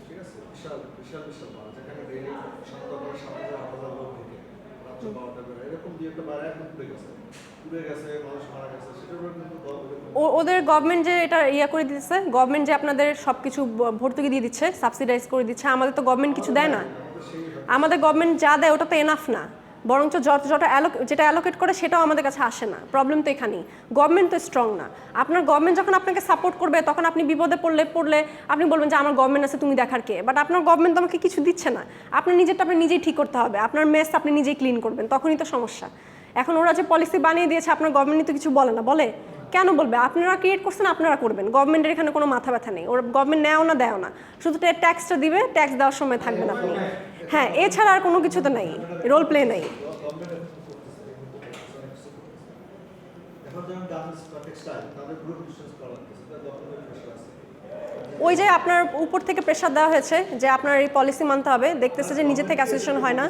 ঠিক আছে বিশাল বিশাল বিশাল বার, যেখানে ডেইলি সন্ধ্যা করে 7,000-8,000 লোক ঢুকে, রাত্রে 12টা বেলা, এরকম 2-একটা বার এখন পুড়ে গেছে, মানুষ মারা গেছে। সেটার উপর কিন্তু ওদের গভর্নমেন্ট যে এটা করে দিচ্ছে, গভর্নমেন্ট যে আপনাদের সব কিছু ভর্তুকি দিয়ে দিচ্ছে, সাবসিডাইজ করে দিচ্ছে, আমাদের তো গভর্নমেন্ট কিছু দেয় না। আমাদের গভর্নমেন্ট যা দেয় ওটা তো এনাফ না, বরঞ্চ যেটা অ্যালোকেট করে সেটাও আমাদের কাছে আসে না। প্রবলেম তো এখানেই, গভর্নমেন্ট তো স্ট্রং না। আপনার গভর্নমেন্ট যখন আপনাকে সাপোর্ট করবে তখন আপনি বিপদে পড়লে আপনি বলবেন যে আমার গভর্নমেন্ট আছে, তুমি দেখার কে। বাট আপনার গভর্নমেন্ট তো আমাকে কিছু দিচ্ছে না, আপনার নিজেরটা আপনি নিজেই ঠিক করতে হবে, আপনার মেস আপনি নিজেই ক্লিন করবেন, তখনই তো সমস্যা। এখন ওরা যে পলিসি বানিয়ে দিয়েছে আপনার গভর্নমেন্ট তো কিছু বলে না, বলে কেন বলবে? আপনারা ক্রিয়েট করছেন, আপনারা করবেন, গভর্নমেন্টের এখানে কোনো মাথা ব্যথা নেই। ওরা গভর্নমেন্ট নেও না দেও না, শুধু ট্যাক্সটা দিবে, ট্যাক্স দেওয়ার সময় থাকবেন আপনি। হ্যাঁ, এছাড়া আর কোনো কিছু তো নাই, রোল প্লে নাই। ওই যে আপনার উপর থেকে প্রেশার দেওয়া হয়েছে যে আপনার এই পলিসি মানতে হবে, দেখতেছে যে নিজে থেকে অ্যাসোসিয়েশন হয় না।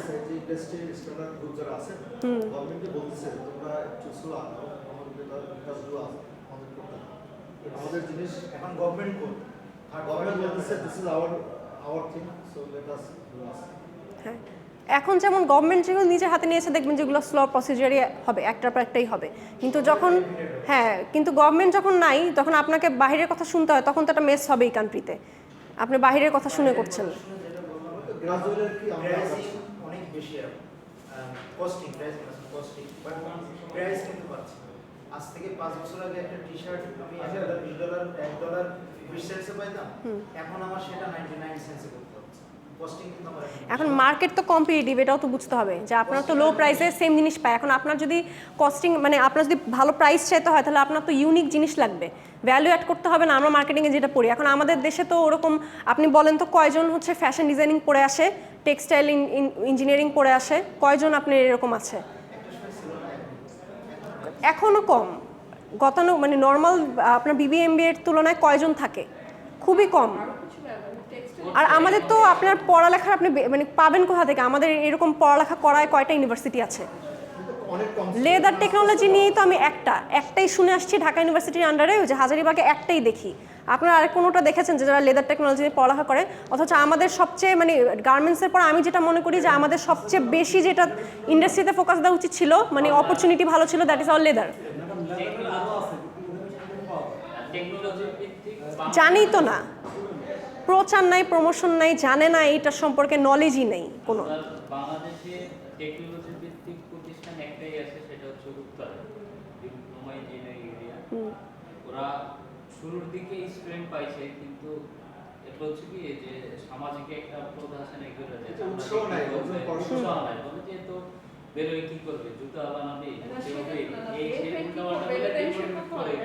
আমাদের জিনিস এখন গভর্নমেন্ট করবে, আর গভর্নমেন্ট বলতেছে this is our our thing, so let us do us. হ্যাঁ, এখন যেমন গভর্নমেন্ট যেগুলো নিজের হাতে নিয়েছে দেখবেন যেগুলো স্লো প্রসিজারই হবে, একটার পর একটাই হবে, কিন্তু যখন কিন্তু গভর্নমেন্ট যখন নাই তখন আপনাকে বাইরের কথা শুনতে হয়, তখন তো একটা মেস হবে এই কান্ট্রিতে, আপনি বাইরের কথা শুনে করছেন। গ্রাজুয়েটের কি আমরা অনেক বেশি কস্টিং বাট প্রাইস কিন্তু পাচ্ছি। আজ থেকে 5 বছর আগে একটা টি-শার্ট আমি $1 20 সেন্টে পাইতাম, এখন আমার সেটা 99 সেন্টে করতে হচ্ছে। কস্টিং কিন্তু আমার এখন মার্কেট তো কম্পিটিটিভ, এটাও তো বুঝতে হবে যে আপনার তো লো প্রাইসে সেম জিনিস পায়। এখন আপনার যদি কস্টিং মানে আপনার যদি ভালো প্রাইস চাইতে হয় তাহলে আপনার তো ইউনিক জিনিস লাগবে, ভ্যালু অ্যাড করতে হবে না। আমরা মার্কেটিংয়ে যেটা পড়ি এখন আমাদের দেশে তো ওরকম, আপনি বলেন তো কয়জন হচ্ছে ফ্যাশন ডিজাইনিং পড়ে আসে, টেক্সটাইল ইঞ্জিনিয়ারিং পড়ে আসে, কয়জন আপনার এরকম আছে? এখনও কম। মানে নর্মাল আপনার BBA MBA এর তুলনায় কয়জন থাকে? খুবই কম। আর আমাদের তো আপনার পড়ালেখার আপনি মানে পাবেন কোথা থেকে? আমাদের এরকম পড়ালেখা করায় কয়টা ইউনিভার্সিটি আছে? লেদার টেকনোলজি নিয়েই তো আমি একটাই শুনে আসছি ঢাকা ইউনিভার্সিটির আন্ডারে, ওই যে হাজারীবাগে একটাই দেখি। আপনারা আর কোনোটা দেখেছেন যে যারা লেদার টেকনোলজি নিয়ে পড়ালেখা করে? অথচ আমাদের সবচেয়ে মানে গার্মেন্টসের পর আমি যেটা মনে করি যে আমাদের সবচেয়ে বেশি যেটা ইন্ডাস্ট্রিতে ফোকাস দেওয়া উচিত ছিল, মানে অপরচুনিটি ভালো ছিল, দ্যাট ইজ অল লেদার। জানি তো না, প্রচার নাই, প্রমোশন নাই, জানে না এইটার সম্পর্কে, নলেজই নেই কোনো। বাংলাদেশে টেকনোলজি ভিত্তিক প্রতিষ্ঠান একটাই আছে, সেটা হচ্ছে উত্তরা ডিপ্লোমা ইঞ্জিনিয়ারিং এরিয়া। ওরা শুরুর দিকে স্টুডেন্ট পাইছে, কিন্তু এটা হচ্ছে কি যে সামাজিক একটা প্রদর্শন এগুলো যে উৎসাহ নাই, বলে যে তো বেরোয় কি করবে, জুতা বানাবে, এই করে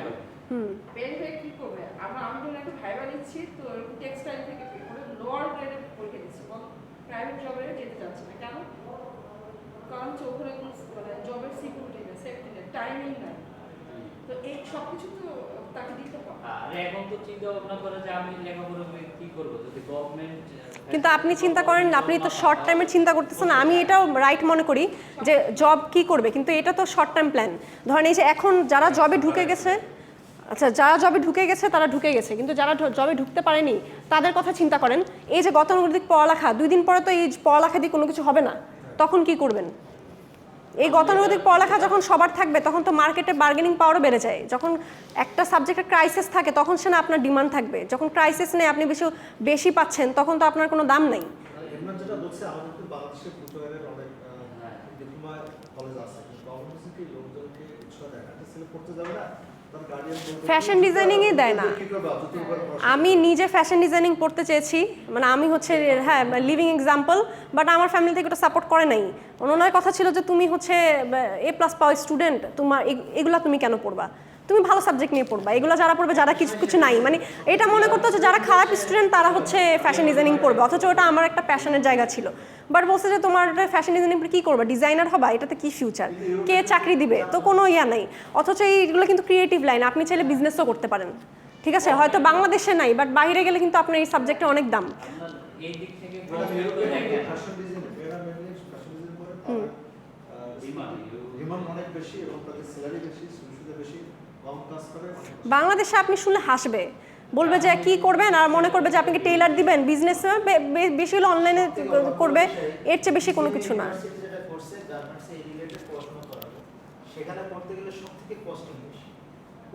বের কি করবে। আমি যখন একটা ভাইবা নিচ্ছি তো টেক্সটাইল থেকে লোয়ার গ্রেডের পরীক্ষা দিচ্ছি, প্রাইভেট জবে যেতে চাচ্ছে না। কেন? কারণ ওখানে মানে জবের সিকিউরিটি নেই, সেফটি নেই, টাইমিং নাই, তো এই সব কিছু তো তাকে দিতে হবে। আর এখন তো চিন্তা ভাবনা করে যে আমি লেখাপড়া করে কি করব যদি গভর্নমেন্ট। কিন্তু আপনি চিন্তা করেন, আপনি তো শর্ট টাইমের চিন্তা করতেছেন। আমি এটাও রাইট মনে করি যে জব কি করবে, কিন্তু এটা তো শর্ট টাইম প্ল্যান। ধরেন এই যে এখন যারা জবে ঢুকে গেছে, আচ্ছা যারা জবে ঢুকে গেছে তারা ঢুকে গেছে, কিন্তু যারা জবে ঢুকতে পারেনি তাদের কথা চিন্তা করেন। এই যে গতানুগতিক পড়ালেখা, 2 দিন পরে তো এই পড়ালেখা দিয়ে কোনো কিছু হবে না, তখন কি করবেন? এই গতানুগতিক পড়ালেখা যখন সবার থাকবে তখন তো মার্কেটে বার্গেনিং পাওয়ারও বেড়ে যায়। যখন একটা সাবজেক্টের ক্রাইসিস থাকে তখন সে না আপনার ডিমান্ড থাকবে, যখন ক্রাইসিস নেই আপনি বেশি পাচ্ছেন তখন তো আপনার কোনো দাম নেই। এমন যেটা বলছে আমাদের তো বাংলাদেশের ফুটবলের অনেক ডিপ্লোমা কলেজ আছে, গভর্নমেন্ট কি লোকজনকে উৎসাহ দেয় না, ছেলে পড়তে যাবে না, তার গার্ডিয়ান ফ্যাশন ডিজাইনিংই দেয় না। আমি নিজে ফ্যাশন ডিজাইনিং পড়তে চেয়েছি, মানে আমি হচ্ছে হ্যাঁ লিভিং এক্সাম্পল, বাট আমার ফ্যামিলি থেকে ওটা সাপোর্ট করে নাই। ওনার কথা ছিল যে তুমি হচ্ছে A+ পাওয়া স্টুডেন্ট, তোমার এগুলা তুমি কেন পড়বা, তুমি ভালো সাবজেক্ট নিয়ে পড়বা, এগুলো যারা পড়বে যারা কিছু নাই, মানে এটা মনে করতে হচ্ছে যারা খারাপ স্টুডেন্ট তারা হচ্ছে ফ্যাশন ডিজাইনিং পড়বে। অথচ ওটা আমার একটা প্যাশনের জায়গা ছিল, বাট বলছে যে তোমার ফ্যাশন ডিজাইনিং কী করবা, ডিজাইনার হবা, এটাতে কি ফিউচার, কে চাকরি দিবে, তো কোনো ইয়া নাই। অথচ এইগুলো কিন্তু ক্রিয়েটিভ লাইন, আপনি চাইলে বিজনেসও করতে পারেন, ঠিক আছে, হয়তো বাংলাদেশে নাই, বাট বাইরে গেলে কিন্তু আপনার এই সাবজেক্টে অনেক দাম। এই দিক থেকে ডিমান্ড অনেক বেশি এবং তাদের স্যালারি বেশি, সুবিধা বেশি, কম কাজ করে। বাংলাদেশে আপনি শুনলে হাসবে, বলবে যে কি করবেন, আর মনে করবে যে আপনাকে টেইলার দিবেন, বিজনেস বেশি হলে অনলাইনে করবে, এর চেয়ে বেশি কোনো কিছু না। যেটা করছে গার্মেন্টসে এই রিলেটেড পড়াশোনা করাবে, সেখানে পড়তে গেলে সবথেকে কস্টিং বেশি।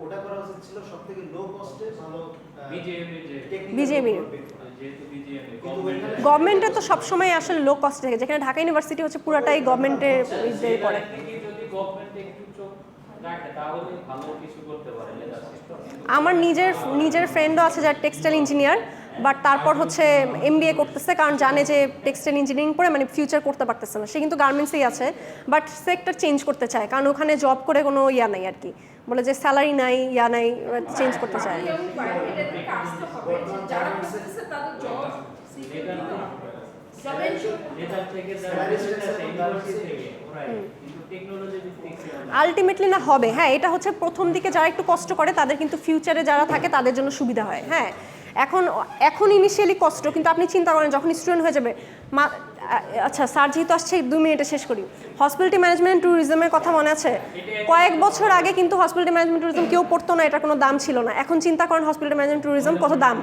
ওটা করা উচিত ছিল সবথেকে লো কস্টে ভালো বিজেপি গভর্নমেন্টে তো সবসময় আসলে লো কস্ট থাকে, যেখানে ঢাকা ইউনিভার্সিটি হচ্ছে পুরাটাই গভর্নমেন্টের পড়ে। আমার নিজের ফ্রেন্ডও আছে যার টেক্সটাইল ইঞ্জিনিয়ার, বাট তারপর হচ্ছে MBA করতেছে, কারণ জানে যে টেক্সটাইল ইঞ্জিনিয়ারিং পড়ে মানে ফিউচার করতে পারতেছে না। সে কিন্তু গার্মেন্টসেই আছে, বাট সেক্টর চেঞ্জ করতে চায়, কারণ ওখানে জব করে কোনো ইয়া নাই আর কি, বলে যে স্যালারি নাই, ইয়া নাই, চেঞ্জ করতে চায়। আলটিমেটলি না হবে, হ্যাঁ এটা হচ্ছে প্রথম দিকে যারা একটু কষ্ট করে তাদের কিন্তু ফিউচারে যারা থাকে তাদের জন্য সুবিধা হয়। হ্যাঁ এখন ইনিশিয়ালি কষ্ট, কিন্তু আপনি চিন্তা করেন যখন স্টুডেন্ট হয়ে যাবে, আচ্ছা স্যার যেহেতু আসছে 2 মিনিটে শেষ করি। হসপিটালিটি ম্যানেজমেন্ট ট্যুরিজমের কথা মনে আছে? কয়েক বছর আগে কিন্তু হসপিটালিটি ম্যানেজমেন্ট ট্যুরিজম কেউ পড়তো না, এটা কোনো দাম ছিল না। এখন চিন্তা করেন হসপিটালিটি ম্যানেজমেন্ট ট্যুরিজম কত দাম।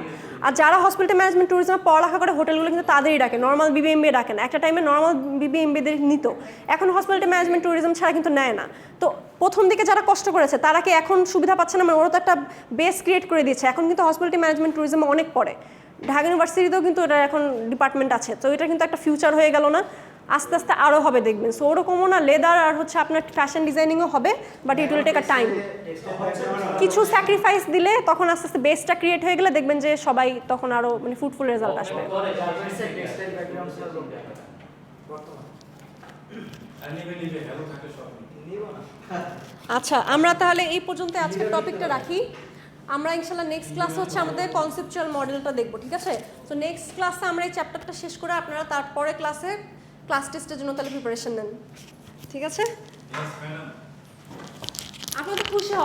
আর যারা হসপিটালিটি ম্যানেজমেন্ট ট্যুরিজমে পড়ালেখা করে হোটেলগুলো কিন্তু তাদেরই ডাকে, নর্মাল বিবি এমবিএ ডাকে না। একটা টাইমে নর্মাল বিবি এমবিএদের নিত, এখন হসপিটালিটি ম্যানেজমেন্ট ট্যুরিজম ছাড়া কিন্তু নেয় না। তো প্রথম দিকে যারা কষ্ট করেছে তারা কি এখন সুবিধা পাচ্ছে না? মানে ওরা তো একটা বেস ক্রিয়েট করে দিয়েছে, এখন কিন্তু হসপিটালিটি ম্যানেজমেন্ট ট্যুরিজম অনেক পড়ে। ঢাকা ইউনিভার্সিটিতেও কিন্তু এটা এখন ডিপার্টমেন্ট আছে, তো এটা কিন্তু একটা ফিউচার হয়ে গেল না, আস্তে আস্তে আরও হবে দেখবেন। সো ওরকমও না, লেদার আর হচ্ছে আপনার ফ্যাশন ডিজাইনিংও হবে, but it will take a time. কিছু স্যাক্রিফাইস দিলে তখন আস্তে আস্তে বেসটা ক্রিয়েট হয়ে গেলে দেখবেন যে সবাই তখন আরও মানে ফ্রুটফুল রেজাল্ট আসবে। আচ্ছা আমরা তাহলে এই পর্যন্ত আজকের টপিকটা রাখি। আমরা ইনশাল্লাহ নেক্সট ক্লাসে হচ্ছে আমাদের কনসেপচুয়াল মডেলটা দেখবো, ঠিক আছে? তো নেক্সট ক্লাসে আমরা এই চ্যাপ্টারটা শেষ করে আপনারা তারপরে ক্লাস টেস্টের জন্য তাহলে প্রিপারেশন নেন, ঠিক আছে? আপনারা তো খুশি হন।